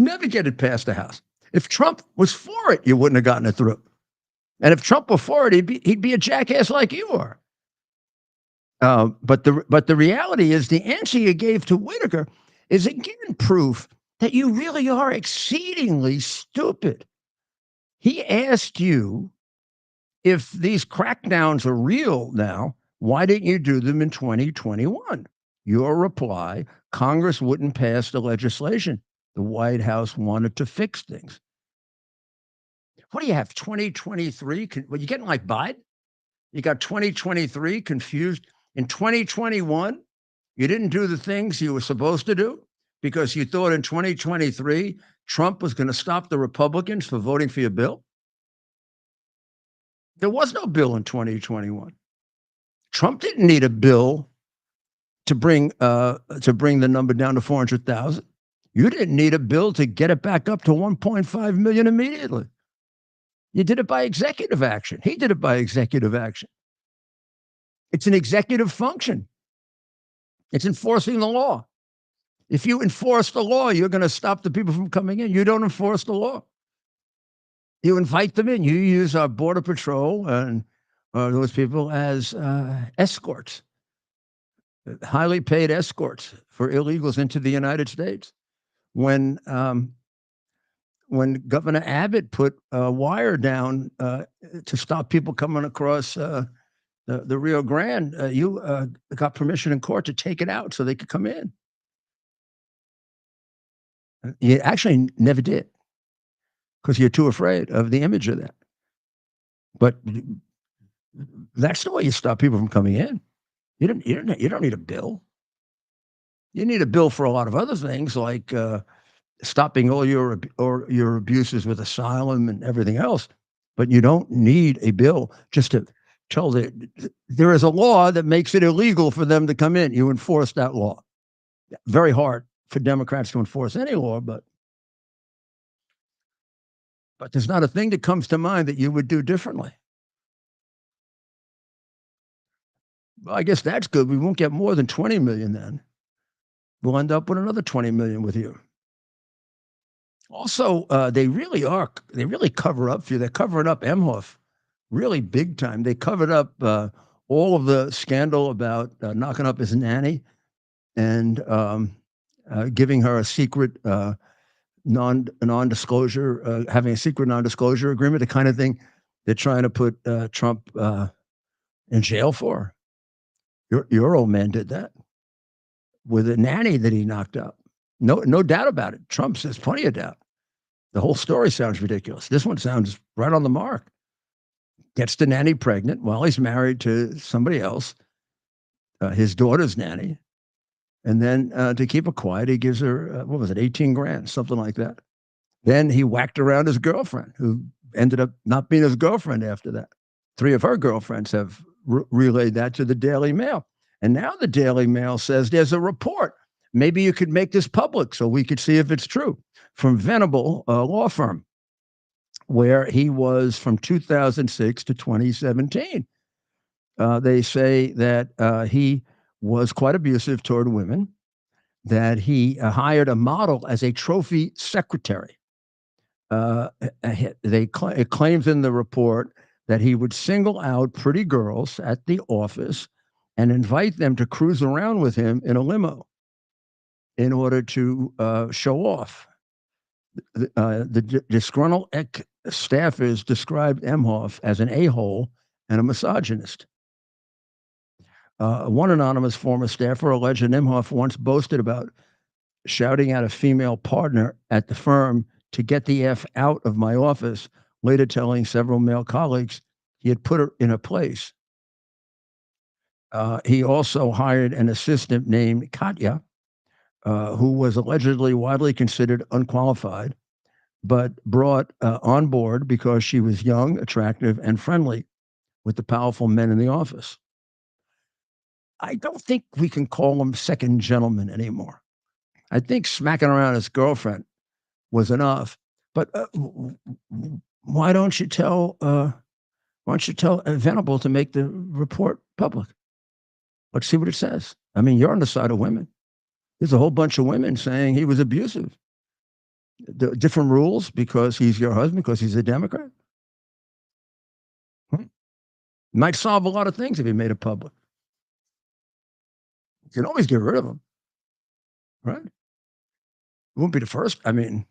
never get it past the House. If Trump was for it, you wouldn't have gotten it through. And if Trump were for it, he'd be a jackass like you are. But the reality is the answer you gave to Whitaker is again proof that you really are exceedingly stupid. He asked you if these crackdowns are real now, why didn't you do them in 2021? Your reply, Congress wouldn't pass the legislation. The White House wanted to fix things. What do you have, 2023? Well, you're getting like Biden? You got 2023 confused. In 2021, you didn't do the things you were supposed to do because you thought in 2023 Trump was going to stop the Republicans from voting for your bill. There was no bill in 2021. Trump didn't need a bill to bring the number down to 400,000. You didn't need a bill to get it back up to 1.5 million immediately. You did it by executive action. He did it by executive action. It's an executive function. It's enforcing the law. If you enforce the law, you're going to stop the people from coming in. You don't enforce the law. You invite them in. You use our Border Patrol and those people as escorts, highly paid escorts for illegals into the United States. When Governor Abbott put a wire down to stop people coming across the Rio Grande, you got permission in court to take it out so they could come in. You actually never did because you're too afraid of the image of that. But that's the way you stop people from coming in. You don't need a bill. You need a bill for a lot of other things like stopping all your abuses with asylum and everything else. But you don't need a bill just to tell there is a law that makes it illegal for them to come in. You enforce that law. Very hard for Democrats to enforce any law, but there's not a thing that comes to mind that you would do differently. Well, I guess that's good. We won't get more than 20 million then. We'll end up with another 20 million with you. Also, they really cover up for you. They're covering up Emhoff really big time. They covered up all of the scandal about knocking up his nanny and giving her a secret non-disclosure, having a secret non-disclosure agreement, the kind of thing they're trying to put Trump in jail for. Your old man did that with a nanny that he knocked up. No doubt about it. Trump says plenty of doubt. The whole story sounds ridiculous. This one sounds right on the mark. Gets the nanny pregnant while he's married to somebody else, his daughter's nanny. And then to keep her quiet, he gives her, 18 grand, something like that. Then he whacked around his girlfriend, who ended up not being his girlfriend after that. 3 of her girlfriends have relayed that to the Daily Mail. And now the Daily Mail says there's a report. Maybe you could make this public so we could see if it's true. From Venable law firm, where he was from 2006 to 2017. They say that he was quite abusive toward women, that he hired a model as a trophy secretary. It claims in the report that he would single out pretty girls at the office and invite them to cruise around with him in a limo in order to show off. The disgruntled staffers described Emhoff as an a-hole and a misogynist. One anonymous former staffer alleged that Emhoff once boasted about shouting at a female partner at the firm to get the F out of my office, later telling several male colleagues he had put her in her place. He also hired an assistant named Katya, who was allegedly widely considered unqualified, but brought on board because she was young, attractive, and friendly with the powerful men in the office. I don't think we can call him second gentleman anymore. I think smacking around his girlfriend was enough. But why don't you tell Venable to make the report public? Let's see what it says. I mean, you're on the side of women. There's a whole bunch of women saying he was abusive. The different rules because he's your husband, because he's a Democrat. Might solve a lot of things if he made it public. You can always get rid of him, right? It won't be the first. I mean,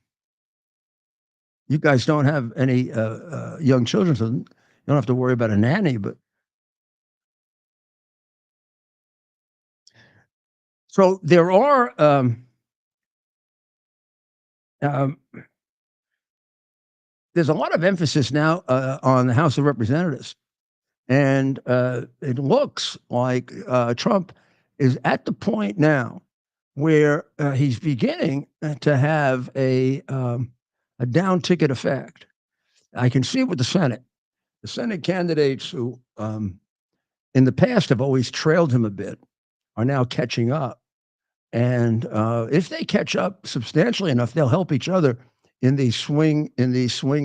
you guys don't have any young children, so don't have to worry about a nanny, but so there are there's a lot of emphasis now on the House of Representatives, and it looks like Trump is at the point now where he's beginning to have a down ticket effect. I can see it with the Senate. The Senate candidates who in the past have always trailed him a bit are now catching up. And if they catch up substantially enough, they'll help each other in these swing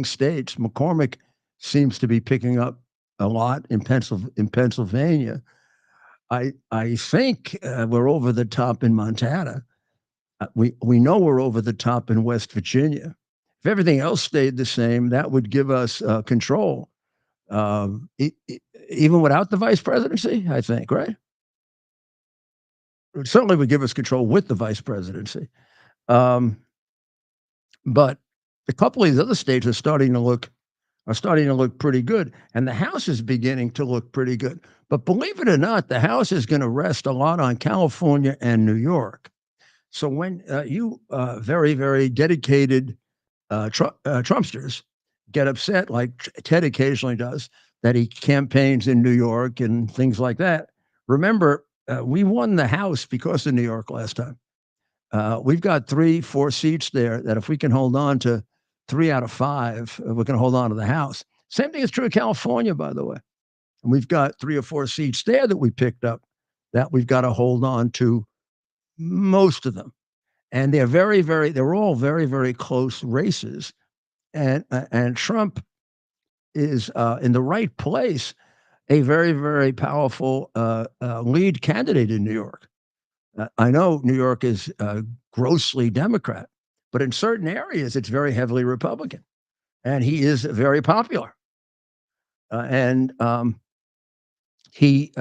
states. McCormick seems to be picking up a lot in Pennsylvania. I think we're over the top in Montana. We know we're over the top in West Virginia. If everything else stayed the same, that would give us control, even without the vice presidency, I think, right? It certainly would give us control with the vice presidency. But a couple of these other states are starting to look pretty good, and the House is beginning to look pretty good. But believe it or not, the House is going to rest a lot on California and New York. So when you very, very dedicated Trumpsters get upset, like Ted occasionally does, that he campaigns in New York and things like that, remember, we won the House because of New York last time. We've got 3-4 seats there that if we can hold on to 3 out of 5, we're going to hold on to the House. Same thing is true of California, by the way. And we've got 3 or 4 seats there that we picked up that we've got to hold on to most of them. And they're they're all very, very close races. And Trump is in the right place, a very, very powerful lead candidate in New York. I know New York is grossly Democrat, but in certain areas, it's very heavily Republican. And he is very popular. And he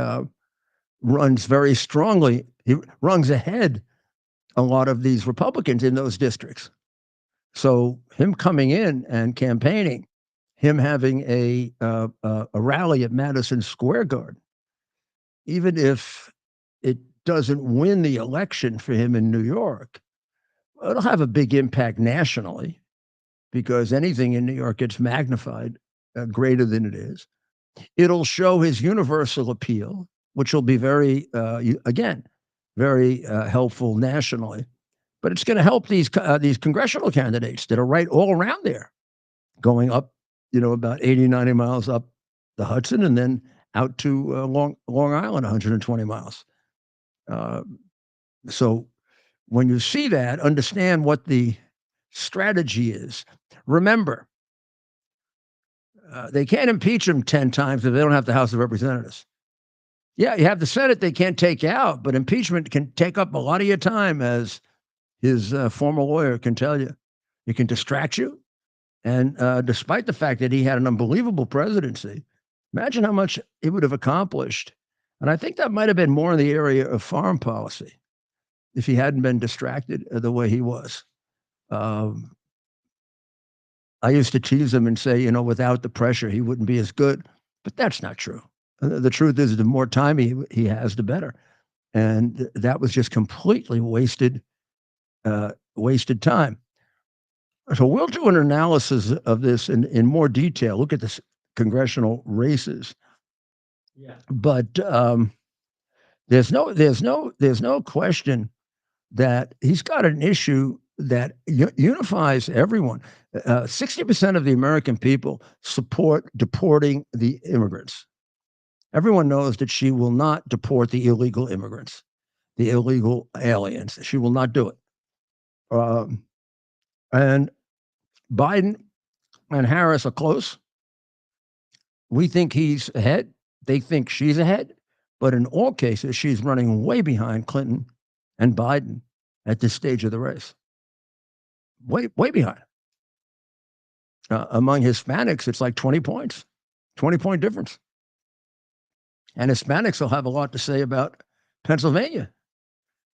runs very strongly. He runs ahead a lot of these Republicans in those districts. So him coming in and campaigning, him having a rally at Madison Square Garden, even if it doesn't win the election for him in New York, it'll have a big impact nationally because anything in New York gets magnified greater than it is. It'll show his universal appeal, which will be very, again, very helpful nationally. But it's going to help these congressional candidates that are right all around there, going up, about 80, 90 miles up the Hudson and then out to Long Island, 120 miles. So when you see that, understand what the strategy is. Remember, they can't impeach him 10 times if they don't have the House of Representatives. Yeah, you have the Senate they can't take out, but impeachment can take up a lot of your time, as his former lawyer can tell you. It can distract you. And despite the fact that he had an unbelievable presidency, imagine how much he would have accomplished. And I think that might have been more in the area of foreign policy if he hadn't been distracted the way he was. I used to tease him and say, without the pressure, he wouldn't be as good. But that's not true. The truth is, the more time he has, the better. And that was just completely wasted time. So we'll do an analysis of this in more detail. Look at the congressional races. Yeah. But there's no question that he's got an issue that unifies everyone. 60% of the American people support deporting the immigrants. Everyone knows that she will not deport the illegal immigrants, the illegal aliens. She will not do it. And Biden and Harris are close. We think he's ahead. They think she's ahead. But in all cases, she's running way behind Clinton and Biden at this stage of the race. Way behind. Among Hispanics, it's like 20 points, 20-point difference. And Hispanics will have a lot to say about Pennsylvania.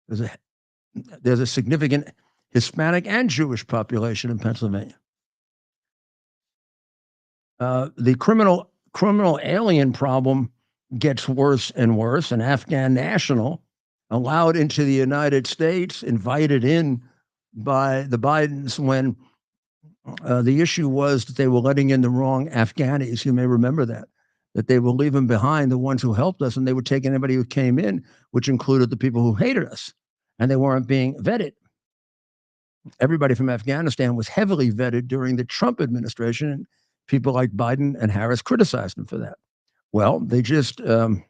There's a significant Hispanic and Jewish population in Pennsylvania. The criminal criminal alien problem gets worse and worse. An Afghan national allowed into the United States, invited in by the Bidens when the issue was that they were letting in the wrong Afghanis. You may remember that they were leaving behind the ones who helped us, and they would take anybody who came in, which included the people who hated us, and they weren't being vetted. Everybody from Afghanistan was heavily vetted during the Trump administration, and people like Biden and Harris criticized them for that. Well, they just, a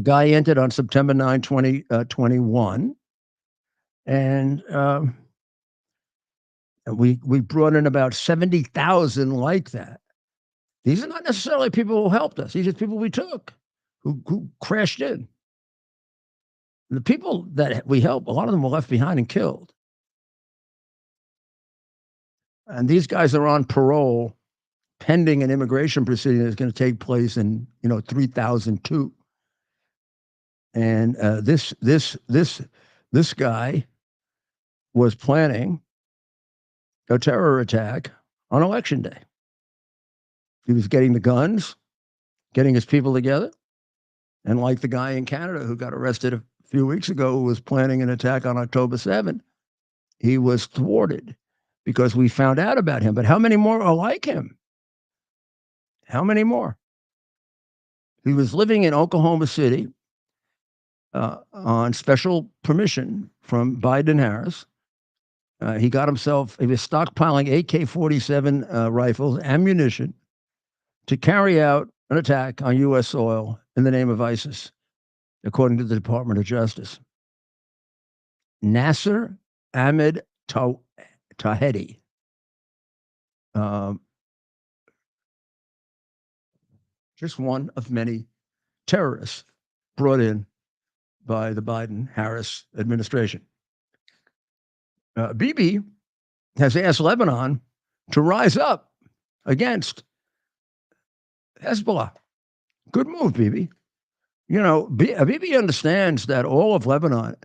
guy entered on September 9, 2021, and we brought in about 70,000 like that. These are not necessarily people who helped us. These are people we took, who crashed in. The people that we helped, a lot of them were left behind and killed. And these guys are on parole pending an immigration proceeding that's going to take place in 3002. And this guy was planning a terror attack on election day. He was getting the guns, getting his people together, and like the guy in Canada who got arrested a few weeks ago who was planning an attack on October 7th, he was thwarted because we found out about him. But how many more are like him? How many more? He was living in Oklahoma City on special permission from Biden and Harris. He was stockpiling AK-47 rifles, ammunition, to carry out an attack on U.S. soil in the name of ISIS, according to the Department of Justice. Nasser Ahmed Tawhidi. Just one of many terrorists brought in by the Biden-Harris administration. Bibi has asked Lebanon to rise up against Hezbollah. Good move, Bibi. Bibi understands that all of Lebanon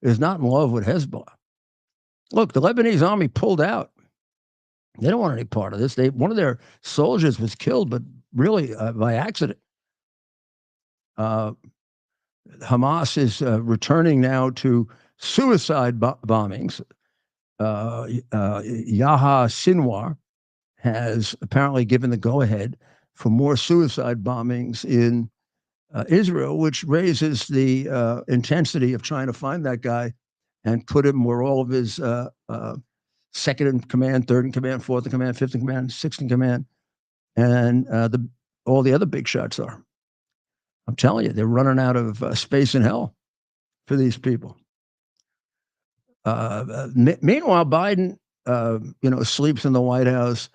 is not in love with Hezbollah. Look, the Lebanese army pulled out. They don't want any part of this. One of their soldiers was killed, but really by accident. Hamas is returning now to suicide bombings. Yahya Sinwar has apparently given the go-ahead for more suicide bombings in Israel, which raises the intensity of trying to find that guy and put him where all of his second in command, third in command, fourth in command, fifth in command, sixth in command, and all the other big shots are. I'm telling you, they're running out of space in hell for these people. Meanwhile, Biden, sleeps in the White House.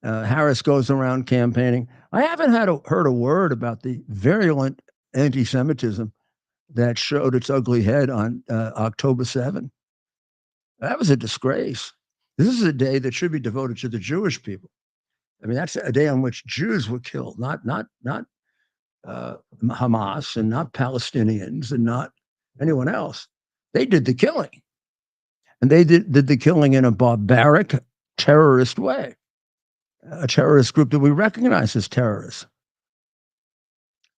Harris goes around campaigning. I haven't heard a word about the virulent anti-Semitism that showed its ugly head on October 7th. That was a disgrace. This is a day that should be devoted to the Jewish people. I mean, that's a day on which Jews were killed, not Hamas and not Palestinians and not anyone else. They did the killing. And they did the killing in a barbaric, terrorist way. A terrorist group that we recognize as terrorists.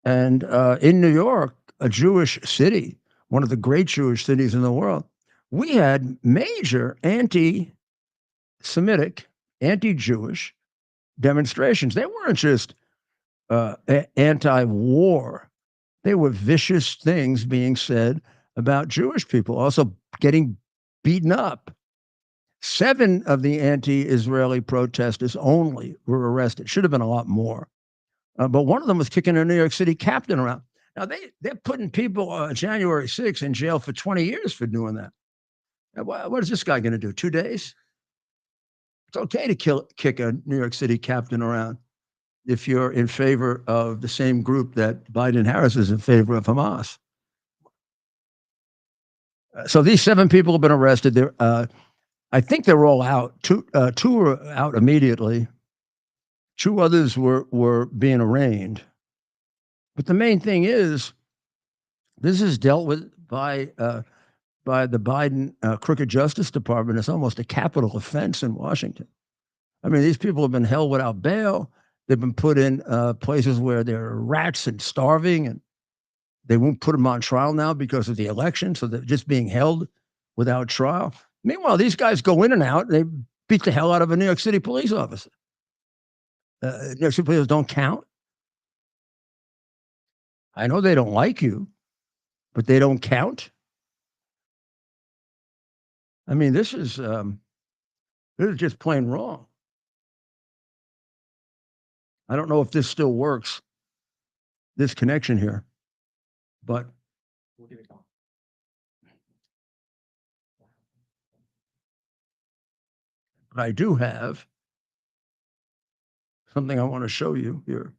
And in New York, a Jewish city, one of the great Jewish cities in the world, we had major anti-Semitic, anti-Jewish demonstrations. They weren't just anti-war. They were vicious things being said about Jewish people, also getting beaten up. 7 of the anti-Israeli protesters only were arrested. Should have been a lot more. But one of them was kicking a New York City captain around. Now, they're putting people January 6th in jail for 20 years for doing that. What is this guy going to do, 2 days? It's okay to kick a New York City captain around if you're in favor of the same group that Biden Harris is in favor of, Hamas. So these 7 people have been arrested. I think they're all out. 2 were out immediately. 2 others were being arraigned. But the main thing is, this is dealt with by the Biden crooked Justice Department. It's almost a capital offense in Washington. I mean, these people have been held without bail. They've been put in places where there are rats and starving, and they won't put them on trial now because of the election. So they're just being held without trial. Meanwhile, these guys go in and out. They beat the hell out of a New York City police officer. New York City police don't count. I know they don't like you, but they don't count. I mean, this is just plain wrong. I don't know if this still works, this connection here, but We'll give it going. I do have something I want to show you here.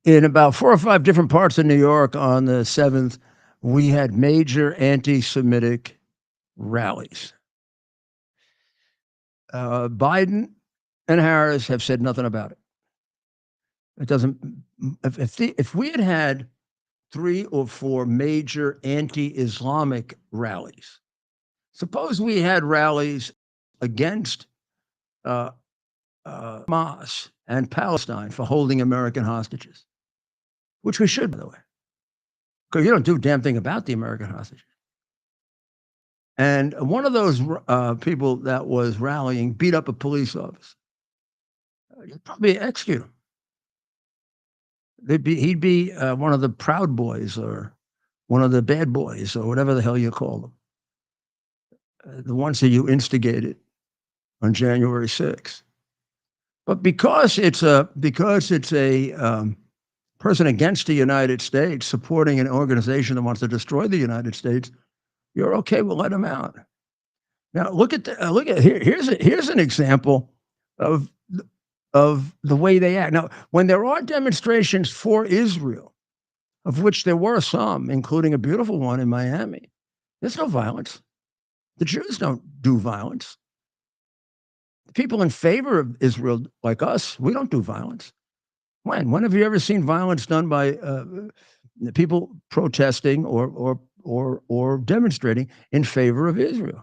In about 4 or 5 different parts of New York on the 7th, we had major anti-Semitic rallies. Biden and Harris have said nothing about it. It doesn't. If we had 3 or 4 major anti-Islamic rallies, suppose we had rallies against Hamas and Palestine for holding American hostages, which we should, by the way, because you don't do a damn thing about the American hostages. And one of those people that was rallying beat up a police officer. You'd probably execute him. He'd be one of the Proud Boys or one of the Bad Boys or whatever the hell you call them. The ones that you instigated on January 6th. But because it's a person against the United States supporting an organization that wants to destroy the United States, you're okay. We'll let him out. Now look at here. Here's an example of the way they act. Now, when there are demonstrations for Israel, of which there were some, including a beautiful one in Miami, there's no violence. The Jews don't do violence. People in favor of Israel, like us, we don't do violence. When have you ever seen violence done by people protesting or demonstrating in favor of Israel?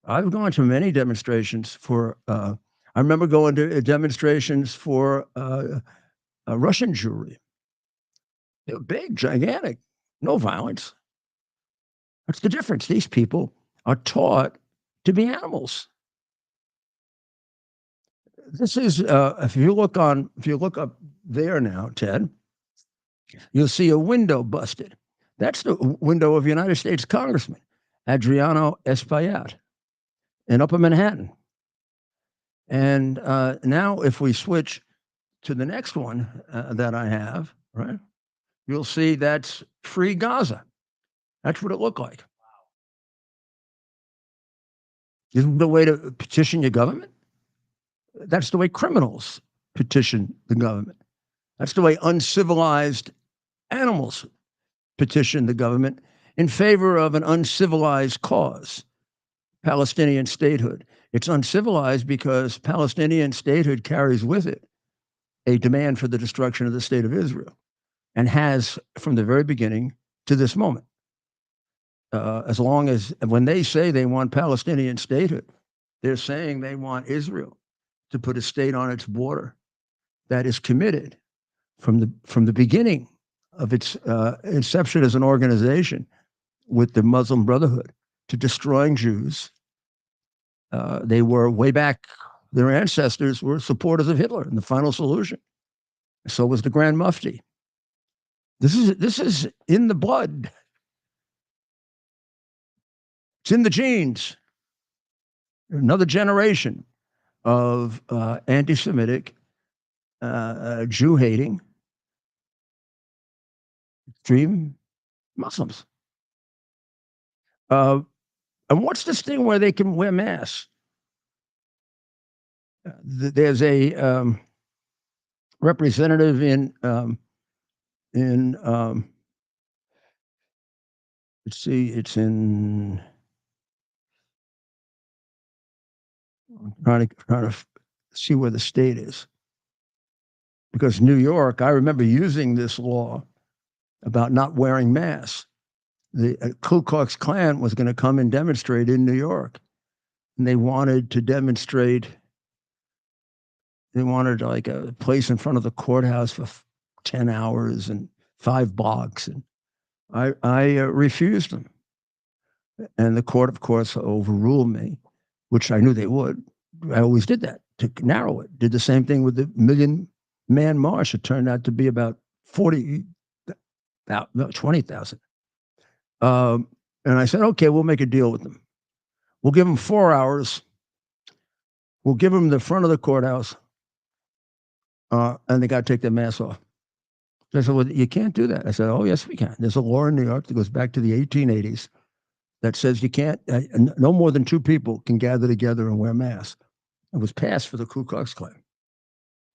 I've gone to many demonstrations for. I remember going to demonstrations for Russian Jewry. They were big, gigantic, no violence. That's the difference. These people are taught to be animals. This is if you look up there now, Ted, you'll see a window busted. That's the window of United States Congressman Adriano Espaillat in Upper Manhattan. And now, if we switch to the next one that I have, right, you'll see that's Free Gaza. That's what it looked like. Isn't the way to petition your government? That's the way criminals petition the government. That's the way uncivilized animals petition the government in favor of an uncivilized cause, Palestinian statehood. It's uncivilized because Palestinian statehood carries with it a demand for the destruction of the state of Israel, and has from the very beginning to this moment. As long as when they say they want Palestinian statehood, they're saying they want Israel to put a state on its border that is committed from the beginning of its inception as an organization with the Muslim Brotherhood to destroying Jews. They were way back, their ancestors were supporters of Hitler and the final solution. So was the Grand Mufti. This is in the blood. It's in the genes. Another generation of anti-Semitic, Jew-hating, extreme Muslims. And what's this thing where they can wear masks? There's a representative in let's see, it's in. I'm trying to see where the state is. Because New York, I remember using this law about not wearing masks. The Ku Klux Klan was going to come and demonstrate in New York. And they wanted to demonstrate, they wanted like a place in front of the courthouse for 10 hours and 5 blocks. And I refused them. And the court, of course, overruled me, which I knew they would. I always did that to narrow it. Did the same thing with the Million Man March. It turned out to be about 20,000. And I said, okay, we'll make a deal with them. We'll give them 4 hours. We'll give them the front of the courthouse. And they got to take their masks off. So I said, well, you can't do that. I said, oh, yes, we can. There's a law in New York that goes back to the 1880s that says you can't, no more than 2 people can gather together and wear masks. It was passed for the Ku Klux Klan.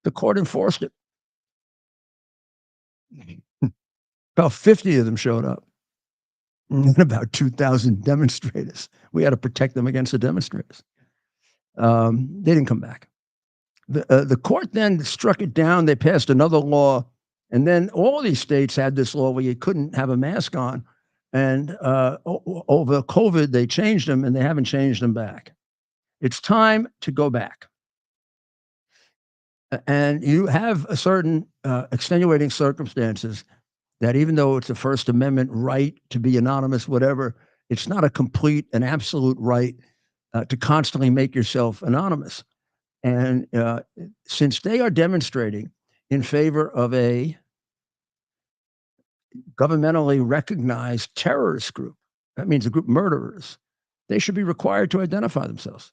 The court enforced it. About 50 of them showed up. And about 2,000 demonstrators. We had to protect them against the demonstrators. They didn't come back. The court then struck it down. They passed another law. And then all these states had this law where you couldn't have a mask on. And over COVID, they changed them, and they haven't changed them back. It's time to go back. And you have a certain extenuating circumstances that even though it's a First Amendment right to be anonymous, whatever, it's not a complete and absolute right to constantly make yourself anonymous. And since they are demonstrating in favor of a governmentally recognized terrorist group, that means a group of murderers, they should be required to identify themselves.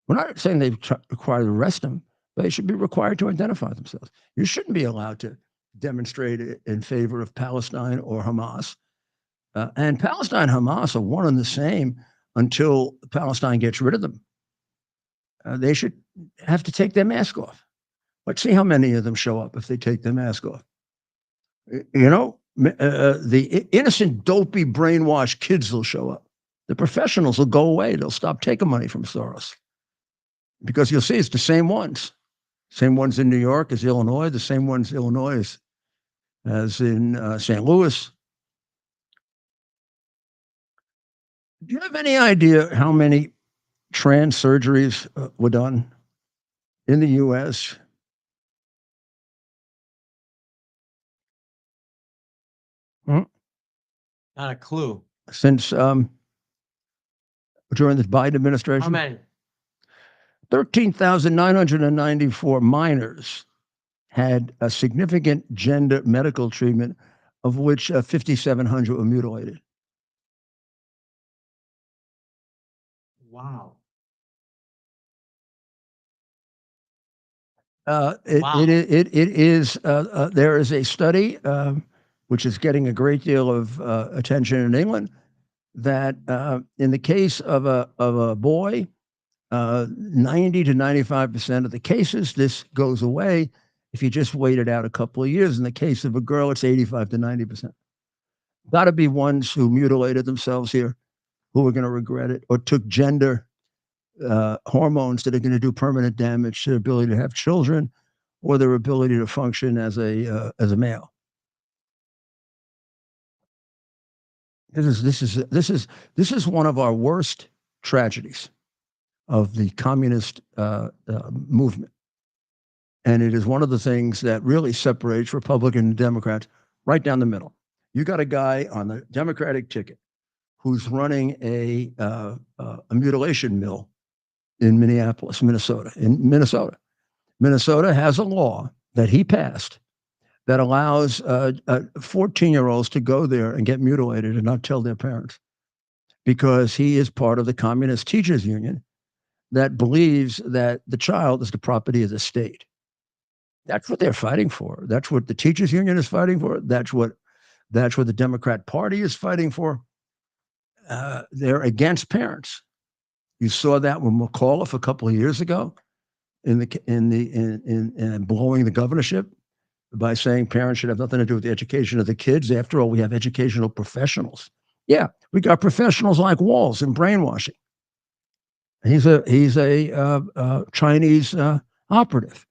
We're not saying they're required to arrest them, but they should be required to identify themselves. You shouldn't be allowed to demonstrate in favor of Palestine or Hamas. And Palestine and Hamas are one and the same until Palestine gets rid of them. They should have to take their mask off. Let's see how many of them show up if they take their mask off. You know, the innocent, dopey, brainwashed kids will show up. The professionals will go away. They'll stop taking money from Soros. Because you'll see it's the same ones. Same ones in New York as Illinois, the same ones in Illinois as in St. Louis. Do you have any idea how many trans surgeries were done in the U.S.? Not a clue. Since during the Biden administration? How many? 13,994 minors had a significant gender medical treatment, of which 5,700 were mutilated. Wow. It is. There is a study which is getting a great deal of attention in England that in the case of a boy, 90 to 95% of the cases, this goes away if you just wait it out a couple of years. In the case of a girl, it's 85 to 90%. Got to be ones who mutilated themselves here, who are going to regret it, or took gender hormones that are going to do permanent damage to their ability to have children or their ability to function as a male. This is one of our worst tragedies of the communist movement. And it is one of the things that really separates Republicans and Democrats right down the middle. You got a guy on the Democratic ticket who's running a mutilation mill in Minneapolis, Minnesota. Minnesota has a law that he passed that allows 14-year-olds to go there and get mutilated and not tell their parents, because he is part of the Communist Teachers Union that believes that the child is the property of the state. That's what they're fighting for. That's what the teachers union is fighting for. That's what the Democrat Party is fighting for. They're against parents. You saw that with McAuliffe a couple of years ago in blowing the governorship by saying parents should have nothing to do with the education of the kids. After all, we have educational professionals Yeah, we got professionals like Walz in brainwashing. He's a Chinese operative.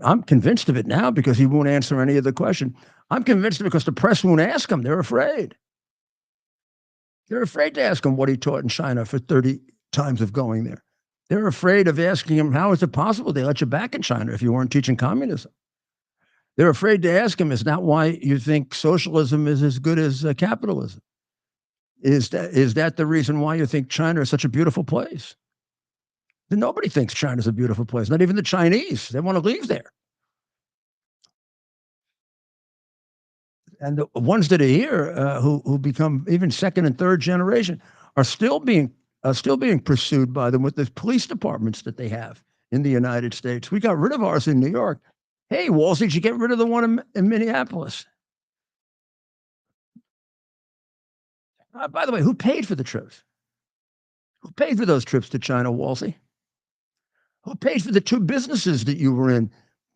I'm convinced of it now because he won't answer any of the question. I'm convinced of it because the press won't ask him. They're afraid. They're afraid to ask him what he taught in China for 30 times of going there. They're afraid of asking him, how is it possible they let you back in China if you weren't teaching communism? They're afraid to ask him, is that why you think socialism is as good as capitalism? Is that the reason why you think China is such a beautiful place? Nobody thinks China's a beautiful place, not even the Chinese. They want to leave there. And the ones that are here who become even second and third generation are still being pursued by them with the police departments that they have in the United States. We got rid of ours in New York. Hey, Walz, did you get rid of the one in Minneapolis? By the way, who paid for the trips? Who paid for those trips to China, Walsey? Who paid for the 2 businesses that you were in,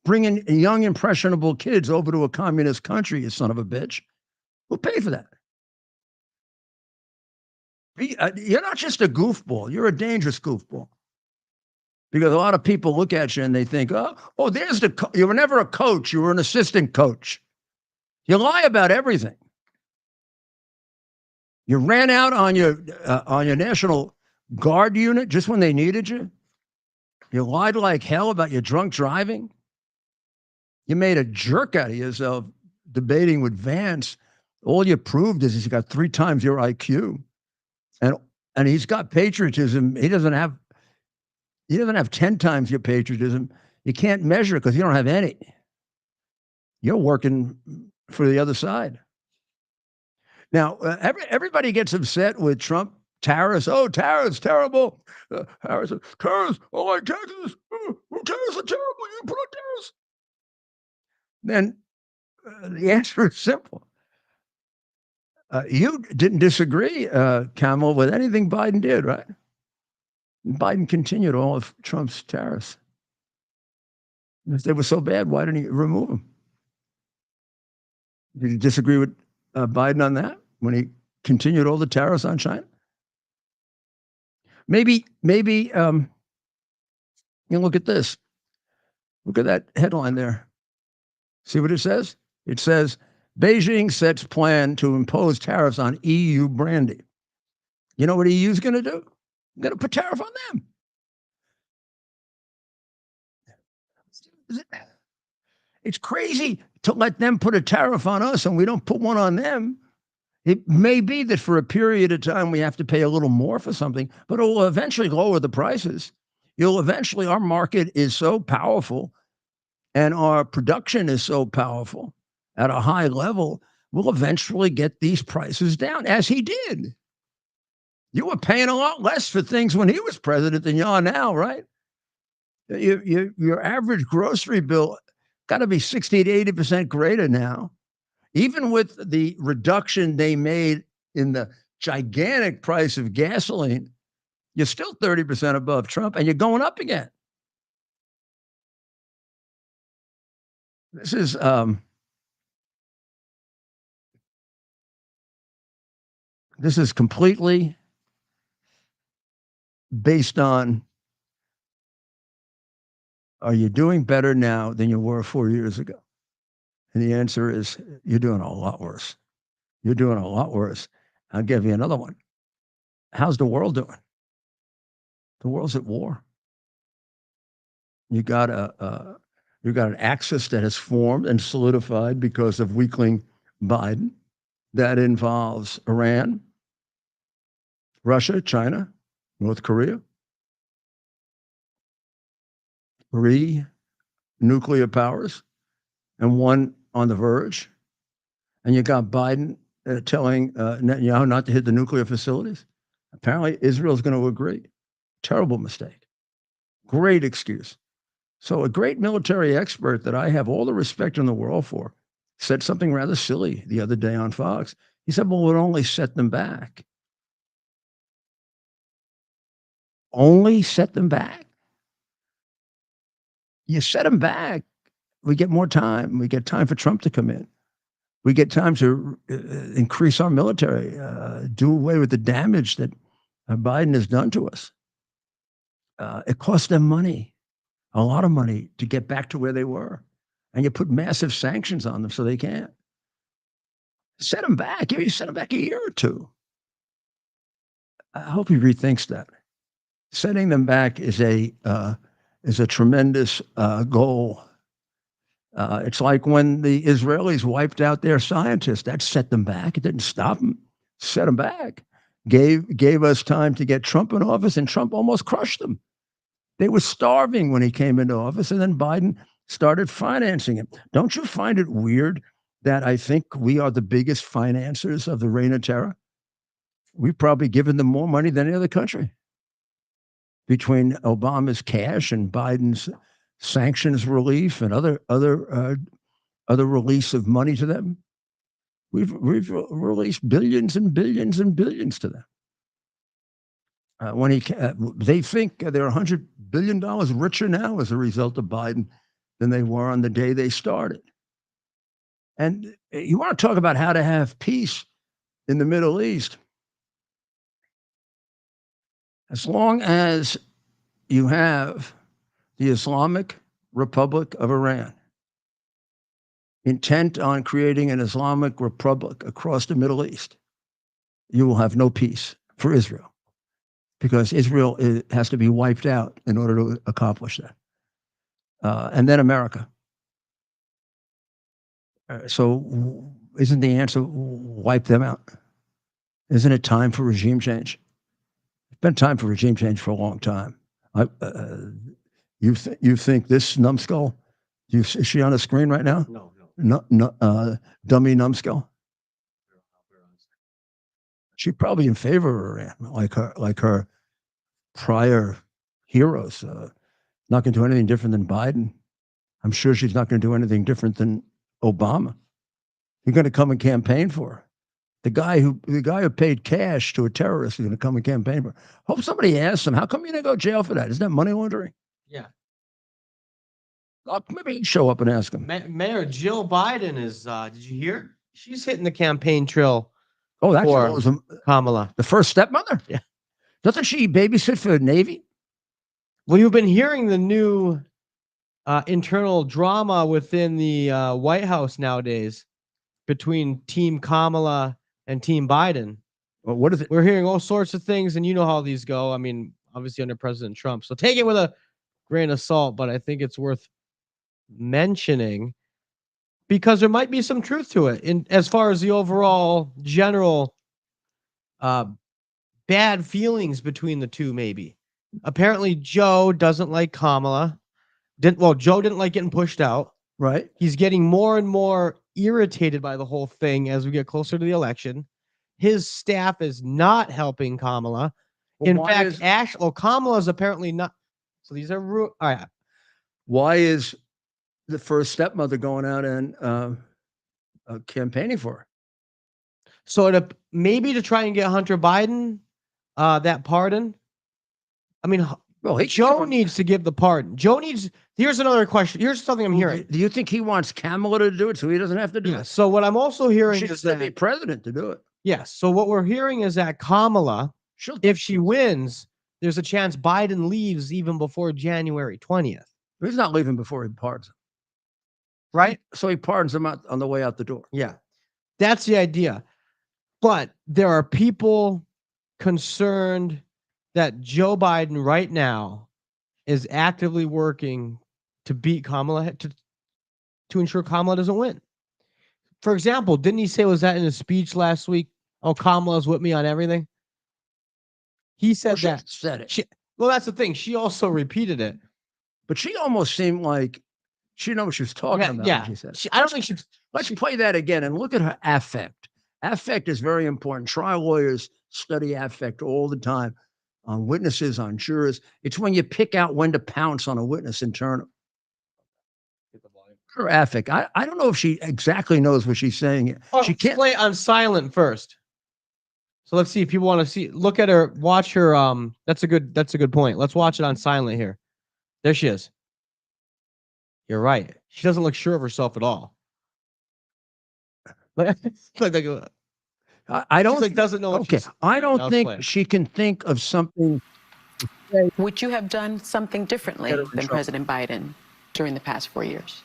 bringing young, impressionable kids over to a communist country, you son of a bitch? Who paid for that? You're not just a goofball. You're a dangerous goofball. Because a lot of people look at you and they think, oh, there's you were never a coach. You were an assistant coach. You lie about everything. You ran out on your National Guard unit just when they needed you. You lied like hell about your drunk driving. You made a jerk out of yourself debating with Vance. All you proved is he's got 3 times your IQ. And he's got patriotism. He doesn't have 10 times your patriotism. You can't measure it because you don't have any. You're working for the other side. Now, everybody gets upset with Trump tariffs. Oh, tariffs, terrible. Tariffs, oh, like Texas. Tariffs are terrible. You put on tariffs. Then the answer is simple. You didn't disagree, Kamala, with anything Biden did, right? Biden continued all of Trump's tariffs. If they were so bad, why didn't he remove them? Did you disagree with Biden on that when he continued all the tariffs on China? Maybe, you look at this. Look at that headline there. See what it says? It says, Beijing sets plan to impose tariffs on EU brandy. You know what EU's going to do? They're going to put tariff on them. It's crazy to let them put a tariff on us and we don't put one on them. It may be that for a period of time we have to pay a little more for something, but it will eventually lower the prices. Our market is so powerful and our production is so powerful at a high level, we'll eventually get these prices down, as he did. You were paying a lot less for things when he was president than you are now, right? Your average grocery bill got to be 60 to 80% greater now. Even with the reduction they made in the gigantic price of gasoline, you're still 30% above Trump and you're going up again. This is completely based on, are you doing better now than you were 4 years ago? And the answer is, you're doing a lot worse. You're doing a lot worse. I'll give you another one. How's the world doing? The world's at war. You got an axis that has formed and solidified because of weakling Biden. That involves Iran, Russia, China, North Korea. 3 nuclear powers and 1 on the verge. And you got Biden telling Netanyahu not to hit the nuclear facilities. Apparently, Israel's going to agree. Terrible mistake. Great excuse. So a great military expert that I have all the respect in the world for said something rather silly the other day on Fox. He said, well, we'll only set them back. Only set them back? You set them back, we get more time. We get time for Trump to come in. We get time to increase our military, do away with the damage that Biden has done to us. It costs them money, a lot of money, to get back to where they were. And you put massive sanctions on them so they can't. Set them back. You set them back a year or two. I hope he rethinks that. Setting them back is a tremendous goal. It's like when the Israelis wiped out their scientists. That set them back. It didn't stop them. Set them back. Gave us time to get Trump in office, and Trump almost crushed them. They were starving when he came into office, and then Biden started financing it. Don't you find it weird that I think we are the biggest financiers of the reign of terror? We've probably given them more money than any other country. Between Obama's cash and Biden's sanctions relief and other release of money to them, we've released billions and billions and billions to them. They think they're $100 billion richer now as a result of Biden than they were on the day they started. And you want to talk about how to have peace in the Middle East? As long as you have the Islamic Republic of Iran intent on creating an Islamic Republic across the Middle East, you will have no peace for Israel, because Israel has to be wiped out in order to accomplish that. And then America. So isn't the answer wipe them out? Isn't it time for regime change? It's been time for regime change for a long time. You think this numbskull, is she on the screen right now? No. Dummy numbskull. She's probably in favor of Iran, like her prior heroes. Not going to do anything different than Biden. I'm sure she's not going to do anything different than Obama. You're going to come and campaign for her. The guy who paid cash to a terrorist is going to come and campaign for her. Hope somebody asks him, how come you didn't go to jail for that? Isn't that money laundering? Yeah. Maybe he'd show up and ask him. Mayor Jill Biden is, did you hear? She's hitting the campaign trail. Oh, that's for Kamala. The first stepmother? Yeah. Doesn't she babysit for the Navy? Well, you've been hearing the new internal drama within the White House nowadays between Team Kamala and Team Biden. Well, what is it? We're hearing all sorts of things, and you know how these go. I mean, obviously under President Trump. So take it with a grain of salt, but I think it's worth mentioning because there might be some truth to it in as far as the overall general bad feelings between the two, maybe. Apparently, Joe doesn't like Kamala. Joe didn't like getting pushed out. Right. He's getting more and more irritated by the whole thing as we get closer to the election. His staff is not helping Kamala. Well, in fact, Kamala is apparently not. So these are all right. Why is the first stepmother going out and campaigning for her? So maybe to try and get Hunter Biden that pardon. I mean, well, Joe needs to give the pardon. Here's another question. Here's something I'm hearing. Do you think he wants Kamala to do it so he doesn't have to do it? So what I'm also hearing is that be president to do it. Yes. So what we're hearing is that Kamala, if she wins, there's a chance Biden leaves even before January 20th. He's not leaving before he pardons him. Right? So he pardons him out on the way out the door. Yeah. That's the idea. But there are people concerned that Joe Biden right now is actively working to beat Kamala, to ensure Kamala doesn't win. For example, didn't he say, was that in his speech last week? Oh, Kamala's with me on everything. He said that. She said it. Well, that's the thing. She also repeated it. But she almost seemed like she knew what she was talking about. Yeah. When she said it. I don't think Let's play that again and look at her affect. Affect is very important. Trial lawyers study affect all the time on witnesses, on jurors. It's when you pick out when to pounce on a witness and turn them. Her affect. I don't know if she exactly knows what she's saying. She can't play on silent first. So let's see if people want to see. Look at her. Watch her. That's a good point. Let's watch it on silent here. There she is. You're right. She doesn't look sure of herself at all. like, I don't she's like doesn't know what okay. she's. I I don't was think playing. she can think of something Would you have done something differently Get her in than trouble. President Biden during the past 4 years?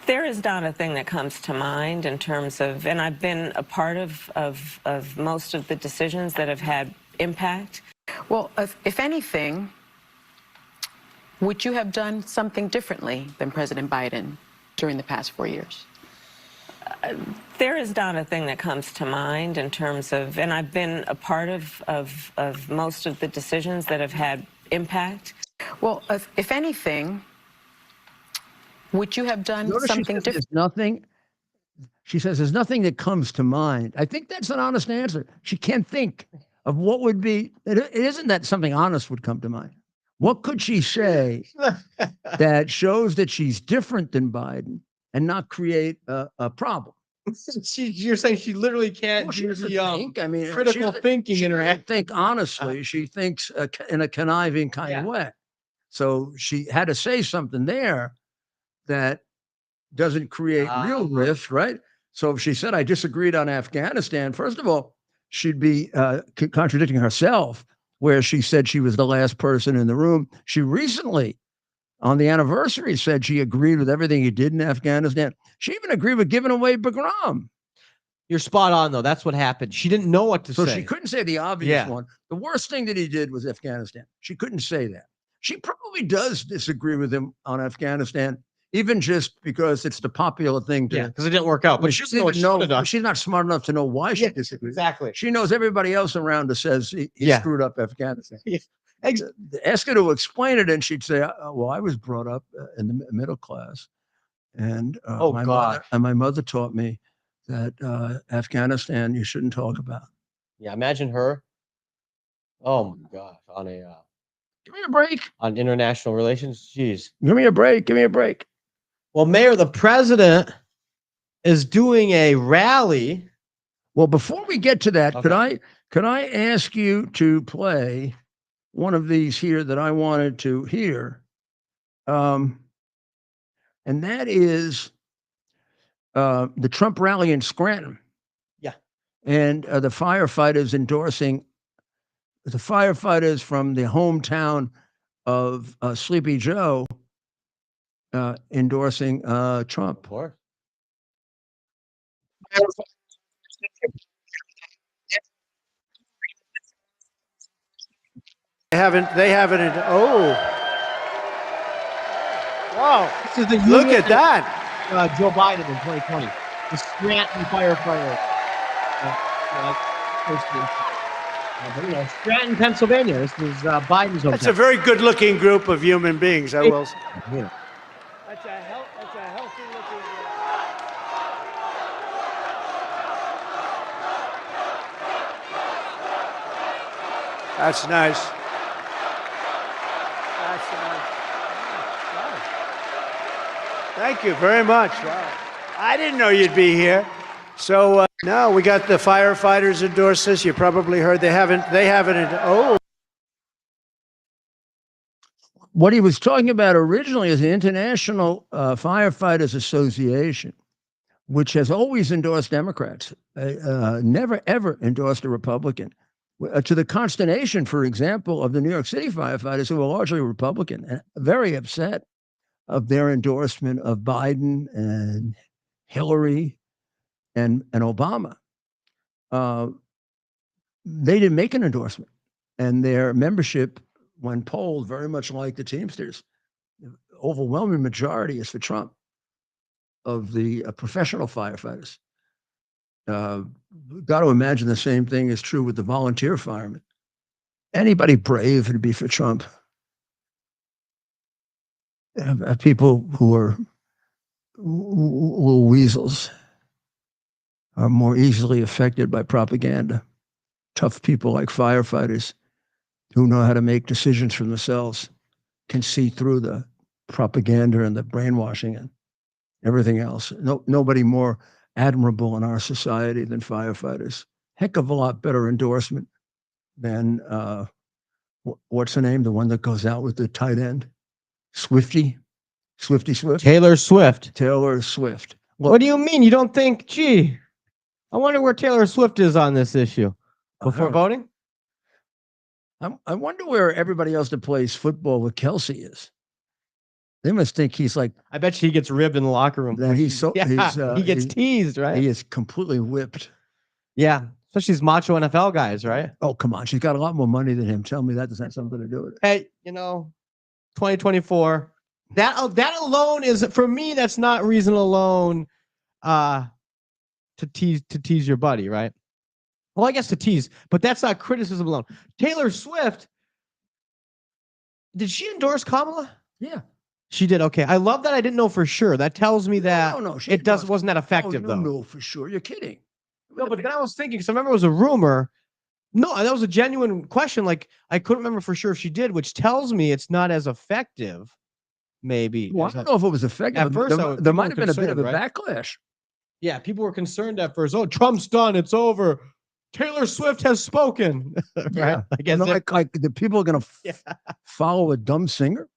There is not a thing that comes to mind in terms of, and I've been a part of most of the decisions that have had impact. Well, if anything, would you have done something differently than President Biden during the past 4 years? There is not a thing that comes to mind in terms of, and I've been a part of most of the decisions that have had impact. Well, if anything, would you have done Notice she something says different? there's nothing. She says there's nothing that comes to mind. I think that's an honest answer. She can't think of what would be. It isn't that something honest would come to mind. What could she say that shows that she's different than Biden and not create a problem? You're saying she literally can't Well, she do doesn't the think. I mean, she critical doesn't- thinking she in her doesn't head. think honestly. She thinks in a conniving kind of Yeah. way. So she had to say something there that doesn't create real risk, right? So if she said, I disagreed on Afghanistan, first of all, she'd be contradicting herself, where she said she was the last person in the room. She recently, on the anniversary, said she agreed with everything he did in Afghanistan. She even agreed with giving away Bagram. You're spot on, though. That's what happened. She didn't know what to So say. she couldn't say the obvious Yeah. one. The worst thing that he did was Afghanistan. She couldn't say that. She probably does disagree with him on Afghanistan, even just because it's the popular thing to. Yeah, because it didn't work out. But But she she doesn't doesn't even know. know. She's not smart enough to know why she disagrees. Exactly. She knows everybody else around her says he Yeah. screwed up Afghanistan. Yeah. Ask her to explain it, and she'd say, "Well, I was brought up in the middle class, and Oh, God. my mother taught me that Afghanistan you shouldn't talk about." Yeah, imagine her. Oh my gosh, on a Give me a break. on international relations. Jeez. Give me a break. Give me a break. Well, Mayor, the president is doing a rally. Well, before we get to that, Okay. could I ask you to play one of these here that I wanted to hear? And that is the Trump rally in Scranton. Yeah. And the firefighters endorsing the firefighters from the hometown of Sleepy Joe endorsing Trump. Of course. They haven't, oh. Wow, This is the look union at that. Joe Biden in 2020. The Scranton firefighter. But, you know, Scranton, Pennsylvania. This was Biden's hometown. That's a very good-looking group of human beings, I will say. Yeah. That's a healthy looking group. That's nice. That's nice. Wow. Thank you very much. Wow. I didn't know you'd be here. So now we got the firefighters endorse this. You probably heard they haven't. Oh. What he was talking about originally is the International Firefighters Association, which has always endorsed Democrats, never, ever endorsed a Republican. To the consternation, for example, of the New York City firefighters, who are largely Republican, and very upset of their endorsement of Biden and Hillary and Obama. They didn't make an endorsement, and their membership, when polled, very much like the Teamsters, the overwhelming majority is for Trump of the professional firefighters. Got to imagine the same thing is true with the volunteer firemen. Anybody brave would be for Trump. People who are little weasels are more easily affected by propaganda. Tough people like firefighters who know how to make decisions for themselves can see through the propaganda and the brainwashing and everything else. Nobody more admirable in our society than firefighters. Heck of a lot better endorsement than what's the name? The one that goes out with the tight end? Swifty Swift. Taylor Swift. Taylor Swift. Well, What do you mean? You don't think, gee, I wonder where Taylor Swift is on this issue before don't know. voting? I wonder where everybody else that plays football with Kelsey is. They must think he's like I bet he gets ribbed in the locker room. that. He's so he gets teased, right? he is completely whipped. Yeah, especially these macho NFL guys, right? Oh, come on. She's got a lot more money than him. Tell me that doesn't have something to do with it. Hey, 2024. That alone is, for me, that's not reason alone to tease your buddy, right? Well, I guess to tease, but that's not criticism alone. Taylor Swift, did she endorse Kamala? Yeah. She did. Okay. I love that. I didn't know for sure. That tells me that No, it wasn't that effective, you though. know for sure. You're kidding. No, but then I was thinking, because I remember it was a rumor. No, that was a genuine question. Like, I couldn't remember for sure if she did, which tells me it's not as effective, maybe. Well, I don't know if it was effective. At first, there might have been a bit of a right? backlash. Yeah, people were concerned at first. Oh, Trump's done. It's over. Taylor Swift has spoken. Right? Yeah. I guess like the people are going to follow a dumb singer.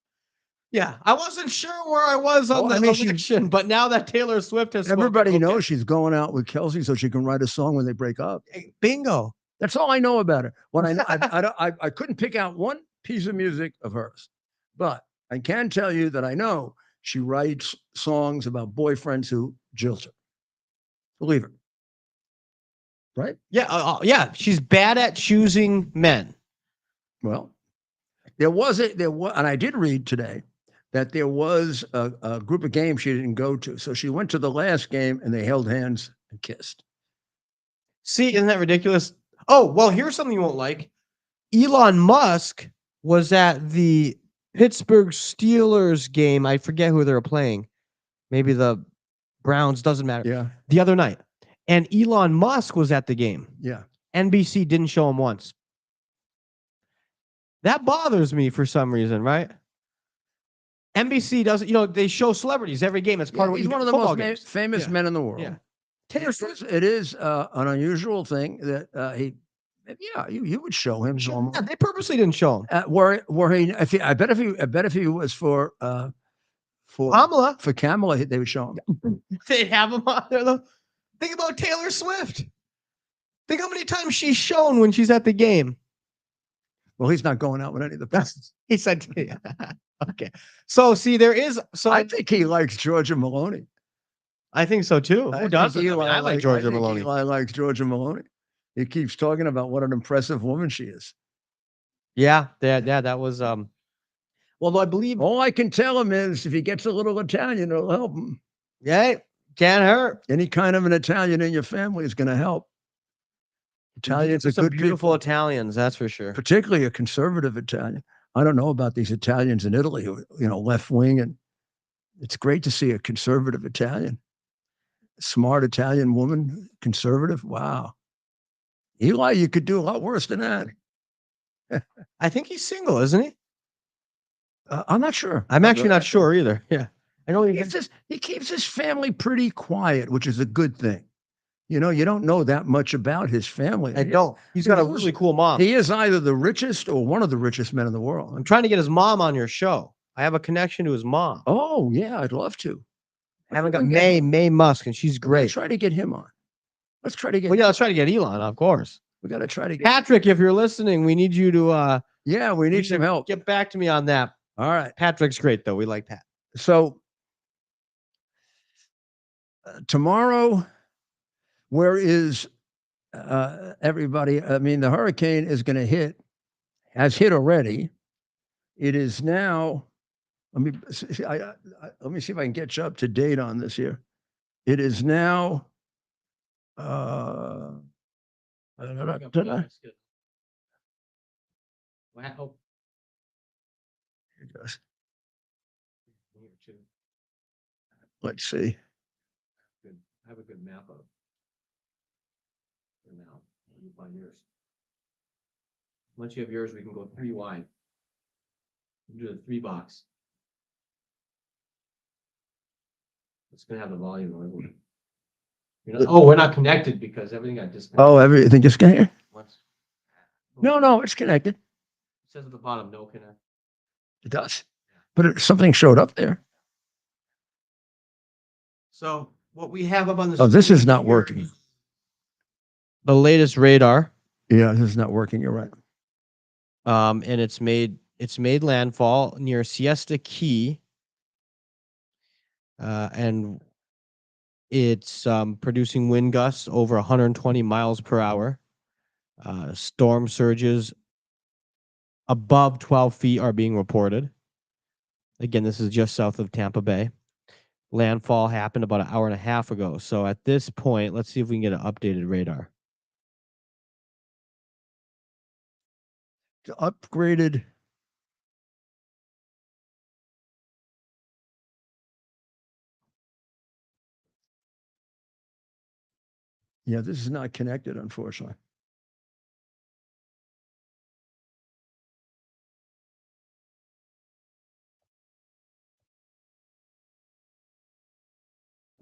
Yeah, I wasn't sure where I was on the election, but now that Taylor Swift has everybody knows she's going out with Kelsey so she can write a song when they break up. Bingo. That's all I know about her. What I know, I couldn't pick out one piece of music of hers, but I can tell you that I know she writes songs about boyfriends who jilt her. Believe her. Right? Yeah, yeah. She's bad at choosing men. Well, there was, and I did read today that there was a group of games she didn't go to. So she went to the last game and they held hands and kissed. See, isn't that ridiculous? Oh, well, here's something you won't like. Elon Musk was at the Pittsburgh Steelers game. I forget who they were playing. Maybe the Browns, doesn't matter. Yeah. The other night. And Elon Musk was at the game. Yeah. NBC didn't show him once. That bothers me for some reason, right? NBC doesn't, they show celebrities every game. It's part of what he's one of the most famous men in the world. Yeah. Taylor Swift, it is an unusual thing that you would show him. Sure. Yeah, they purposely didn't show him. I bet if he was for Kamala, they would show him. They'd have him on there though. Think about Taylor Swift. Think how many times she's shown when she's at the game. Well, he's not going out with any of the best. He said, okay. So see, there is. So I think he likes Georgia Maloney. I think so too. Who doesn't? I like Georgia Maloney. Eli likes Georgia Maloney. He keeps talking about what an impressive woman she is. Yeah. That was. Well, I believe all I can tell him is if he gets a little Italian, it'll help him. Yeah, can't hurt. Any kind of an Italian in your family is going to help. Italians are good, beautiful Italians, that's for sure. Particularly a conservative Italian. I don't know about these Italians in Italy who, left wing, and it's great to see a conservative Italian, smart Italian woman, conservative. Wow, Eli, you could do a lot worse than that. I think he's single, isn't he? I'm not sure. I'm actually not sure either. Yeah, I know he keeps his family pretty quiet, which is a good thing. You don't know that much about his family. I don't. He's got a really cool mom. He is either the richest or one of the richest men in the world. I'm trying to get his mom on your show. I have a connection to his mom. Oh, yeah, I'd love to. I haven't got May Musk, and she's great. Let's try to get him on. Let's try to get. Well, yeah, let's try to get Elon, of course. We got to try to get Patrick. If you're listening, we need you to. Yeah, we need some help. Get back to me on that. All right. Patrick's great, though. We like Pat. So tomorrow, where is everybody? I mean, the hurricane is going to has hit already. It is now. Let me see if I can get you up to date on this here. It is now. Wow. Here it goes. Let's see. I have a good map of it now. You find yours. Once you have yours, we can go 3 wide. Do the 3 box. It's gonna have the volume on it. We're not connected because everything got disconnected. Oh, everything just got here? No, it's connected. It says at the bottom, no connect. It does. But something showed up there. So What we have up on the Oh, this screen is not here working. is the latest radar. Yeah, this is not working. You're right. And it's made landfall near Siesta Key. And it's producing wind gusts over 120 miles per hour. Storm surges above 12 feet are being reported. Again, this is just south of Tampa Bay. Landfall happened about an hour and a half ago. So at this point, let's see if we can get an updated radar. Upgraded. Yeah, this is not connected, unfortunately.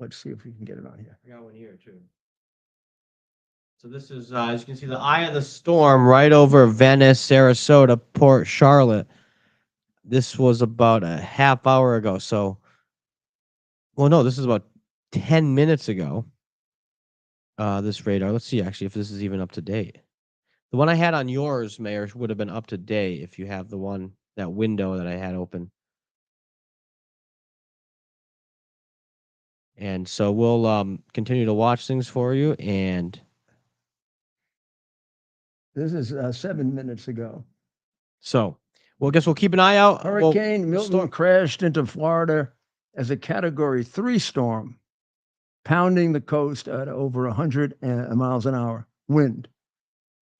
Let's see if we can get it on here. I got one here too. So this is, as you can see, the eye of the storm right over Venice, Sarasota, Port Charlotte. This was about a half hour ago. So, well, no, this is about 10 minutes ago. This radar. Let's see actually if this is even up to date. The one I had on yours, Mayor, would have been up to date if you have the one, that window that I had open. And so we'll continue to watch things for you. And This is 7 minutes ago. so, well, I guess we'll keep an eye out. Hurricane Milton crashed into Florida as a Category 3 storm, pounding the coast at over 100 miles an hour wind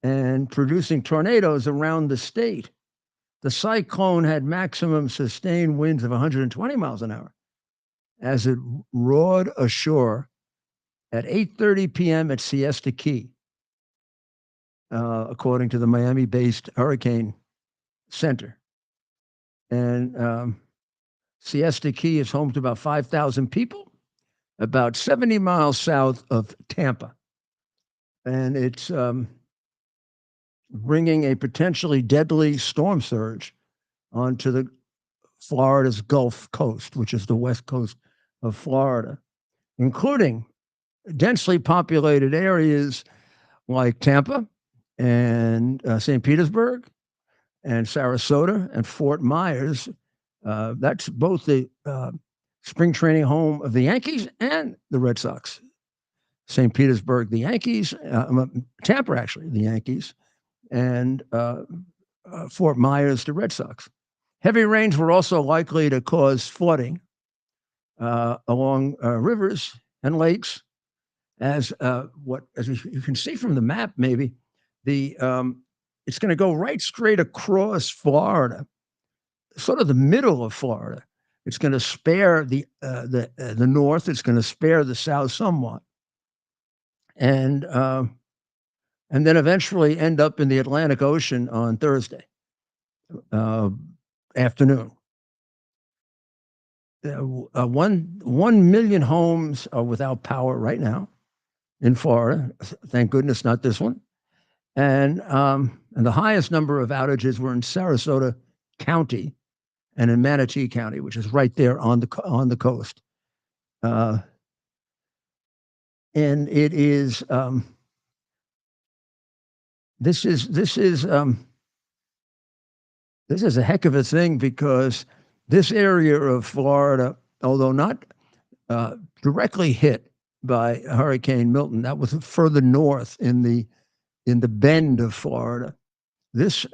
and producing tornadoes around the state. The cyclone had maximum sustained winds of 120 miles an hour as it roared ashore at 8:30 p.m. at Siesta Key, according to the Miami-based Hurricane Center. And Siesta Key is home to about 5,000 people, about 70 miles south of Tampa. And it's bringing a potentially deadly storm surge onto the Florida's Gulf Coast, which is the west coast of Florida, including densely populated areas like Tampa and St. Petersburg and Sarasota and Fort Myers. That's both the spring training home of the Yankees and the Red Sox. St. Petersburg, the Yankees, Tampa, actually, the Yankees, and Fort Myers, the Red Sox. Heavy rains were also likely to cause flooding along rivers and lakes, as you can see from the map, maybe it's going to go right straight across Florida, sort of the middle of Florida. It's going to spare the north. It's going to spare the south somewhat, and then eventually end up in the Atlantic Ocean on Thursday afternoon. 1 million homes are without power right now in Florida. Thank goodness, not this one. And the highest number of outages were in Sarasota County and in Manatee County, which is right there on the coast. And it is this is a heck of a thing, because this area of Florida, although not directly hit by Hurricane Milton, that was further north in the bend of Florida. This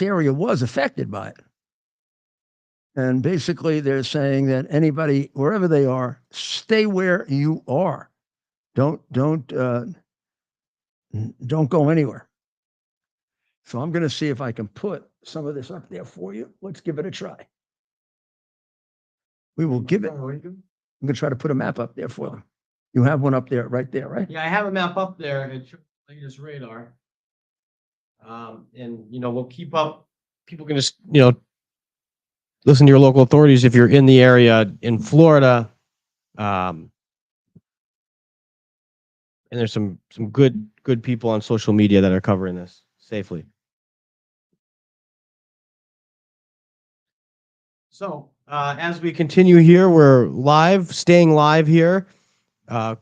area was affected by it. And basically they're saying that anybody, wherever they are, stay where you are. Don't go anywhere. So I'm going to see if I can put some of this up there for you. Let's give it a try. We will give it. I'm going to try to put a map up there for them. You have one up there, right there, right? Yeah, I have a map up there. It shows the latest radar. And we'll keep up. People can just listen to your local authorities if you're in the area in Florida. And there's some good people on social media that are covering this safely. So As we continue here, we're staying live here,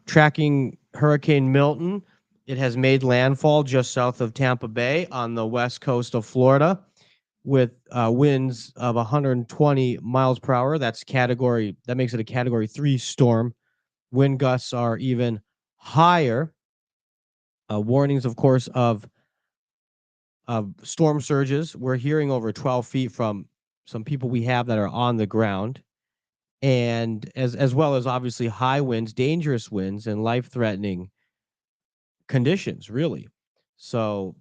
tracking Hurricane Milton. It has made landfall just south of Tampa Bay on the west coast of Florida with winds of 120 miles per hour. That makes it a Category 3 storm. Wind gusts are even higher. Warnings, of course, of storm surges. We're hearing over 12 feet from some people we have that are on the ground, and as well as obviously high winds, dangerous winds, and life-threatening conditions, really. So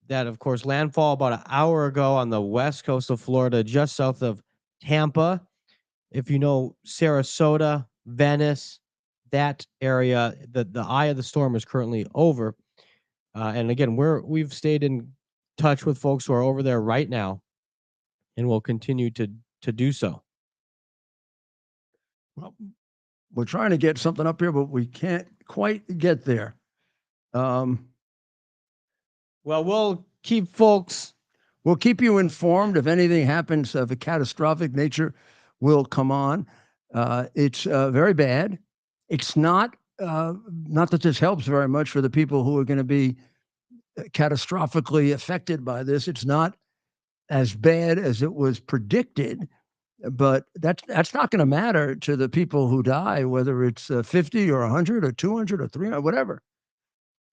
that, of course, landfall about an hour ago on the west coast of Florida, just south of Tampa. If you know Sarasota, Venice, that area, the eye of the storm is currently over. And again, we've stayed in touch with folks who are over there right now, and will continue to do so. Well, we're trying to get something up here, but we can't quite get there. Well, we'll keep you informed. If anything happens of a catastrophic nature, we'll come on. It's very bad. It's not that this helps very much for the people who are going to be catastrophically affected by this. It's not as bad as it was predicted, but that's not going to matter to the people who die, whether it's 50 or 100 or 200 or 300, whatever.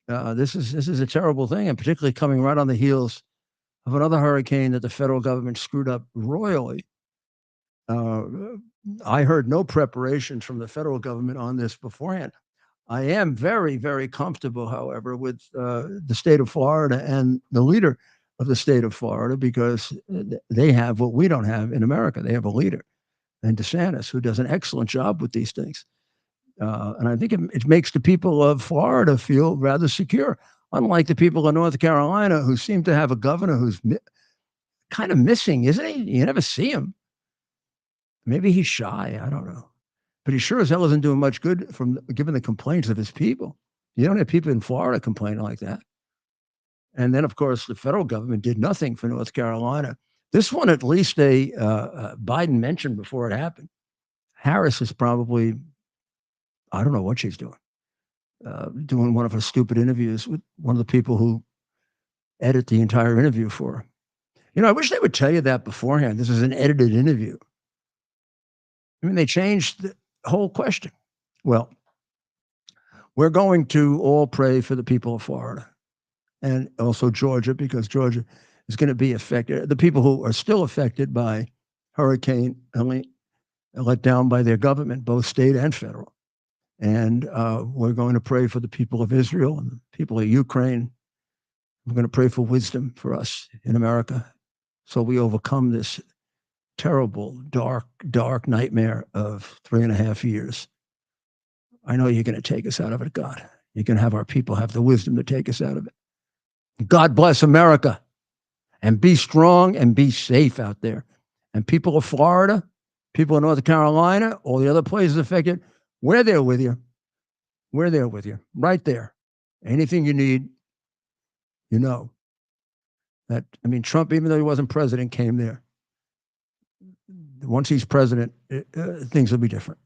This is a terrible thing, and particularly coming right on the heels of another hurricane that the federal government screwed up royally. I heard no preparation from the federal government on this beforehand. I am very, very comfortable, however, with the state of Florida and the leader of the state of Florida, because they have what we don't have in America. They have a leader, and DeSantis, who does an excellent job with these things. And I think it makes the people of Florida feel rather secure, unlike the people of North Carolina, who seem to have a governor who's kind of missing, isn't he? You never see him. Maybe he's shy. I don't know. But he sure as hell isn't doing much good from given the complaints of his people. You don't have people in Florida complaining like that. And then, of course, the federal government did nothing for North Carolina. This one, at least, Biden mentioned before it happened. Harris is probably, I don't know what she's doing one of her stupid interviews with one of the people who edit the entire interview for her. You know, I wish they would tell you that beforehand. This is an edited interview. I mean, they changed the whole question. Well, we're going to all pray for the people of Florida and also Georgia, because Georgia is going to be affected. The people who are still affected by hurricane let down by their government, both state and federal. And we're going to pray for the people of Israel and the people of Ukraine. We're going to pray for wisdom for us in America, so we overcome this terrible, dark, dark nightmare of 3.5 years. I know you're going to take us out of it, God. You're going to have our people have the wisdom to take us out of it. God bless America, and be strong and be safe out there. And people of Florida, people of North Carolina, all the other places affected, we're there with you. We're there with you, right there. Anything you need, you know. That, I mean, Trump, even though he wasn't president, came there. Once he's president, things will be different.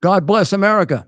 God bless America.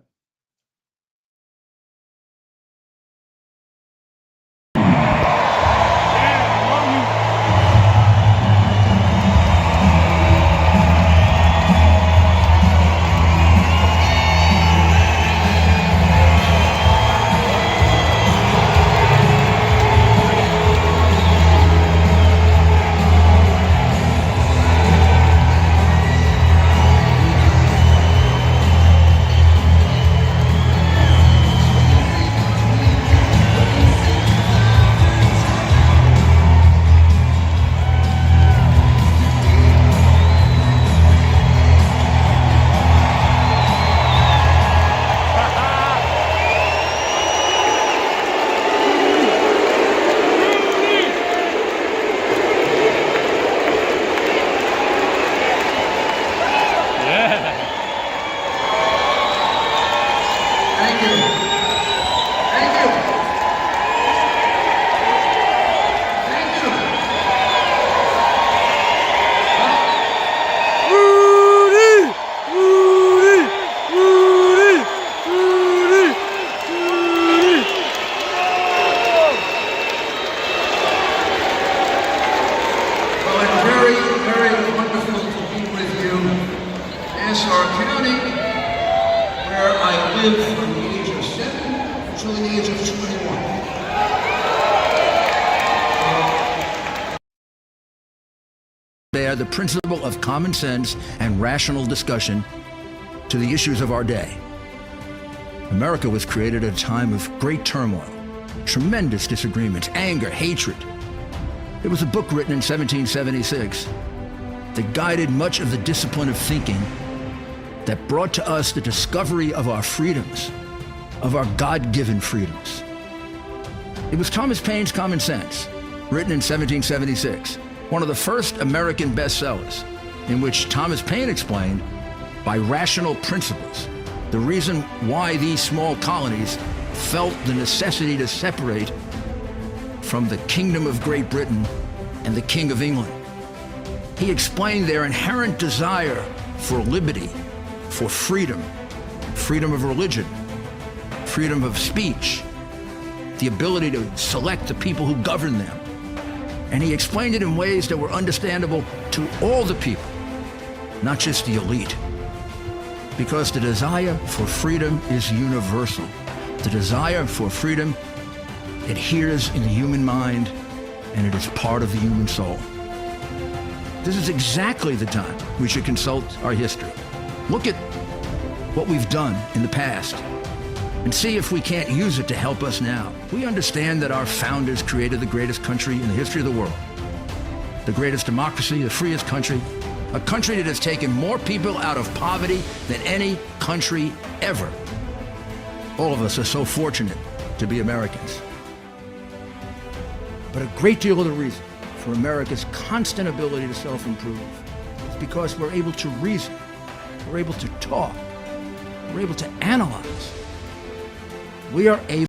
Nassau County, where I lived from the age of 7 until the age of 21. Bear the principle of common sense and rational discussion to the issues of our day. America was created at a time of great turmoil, tremendous disagreements, anger, hatred. There was a book written in 1776 that guided much of the discipline of thinking that brought to us the discovery of our freedoms, of our God-given freedoms. It was Thomas Paine's Common Sense, written in 1776, one of the first American bestsellers, in which Thomas Paine explained, by rational principles, the reason why these small colonies felt the necessity to separate from the Kingdom of Great Britain and the King of England. He explained their inherent desire for liberty, for freedom, freedom of religion, freedom of speech, the ability to select the people who govern them. And he explained it in ways that were understandable to all the people, not just the elite. Because the desire for freedom is universal. The desire for freedom adheres in the human mind, and it is part of the human soul. This is exactly the time we should consult our history. Look at what we've done in the past and see if we can't use it to help us now. We understand that our founders created the greatest country in the history of the world, the greatest democracy, the freest country, a country that has taken more people out of poverty than any country ever. All of us are so fortunate to be Americans. But a great deal of the reason for America's constant ability to self-improve is because we're able to reason, we're able to talk, we're able to analyze. We are able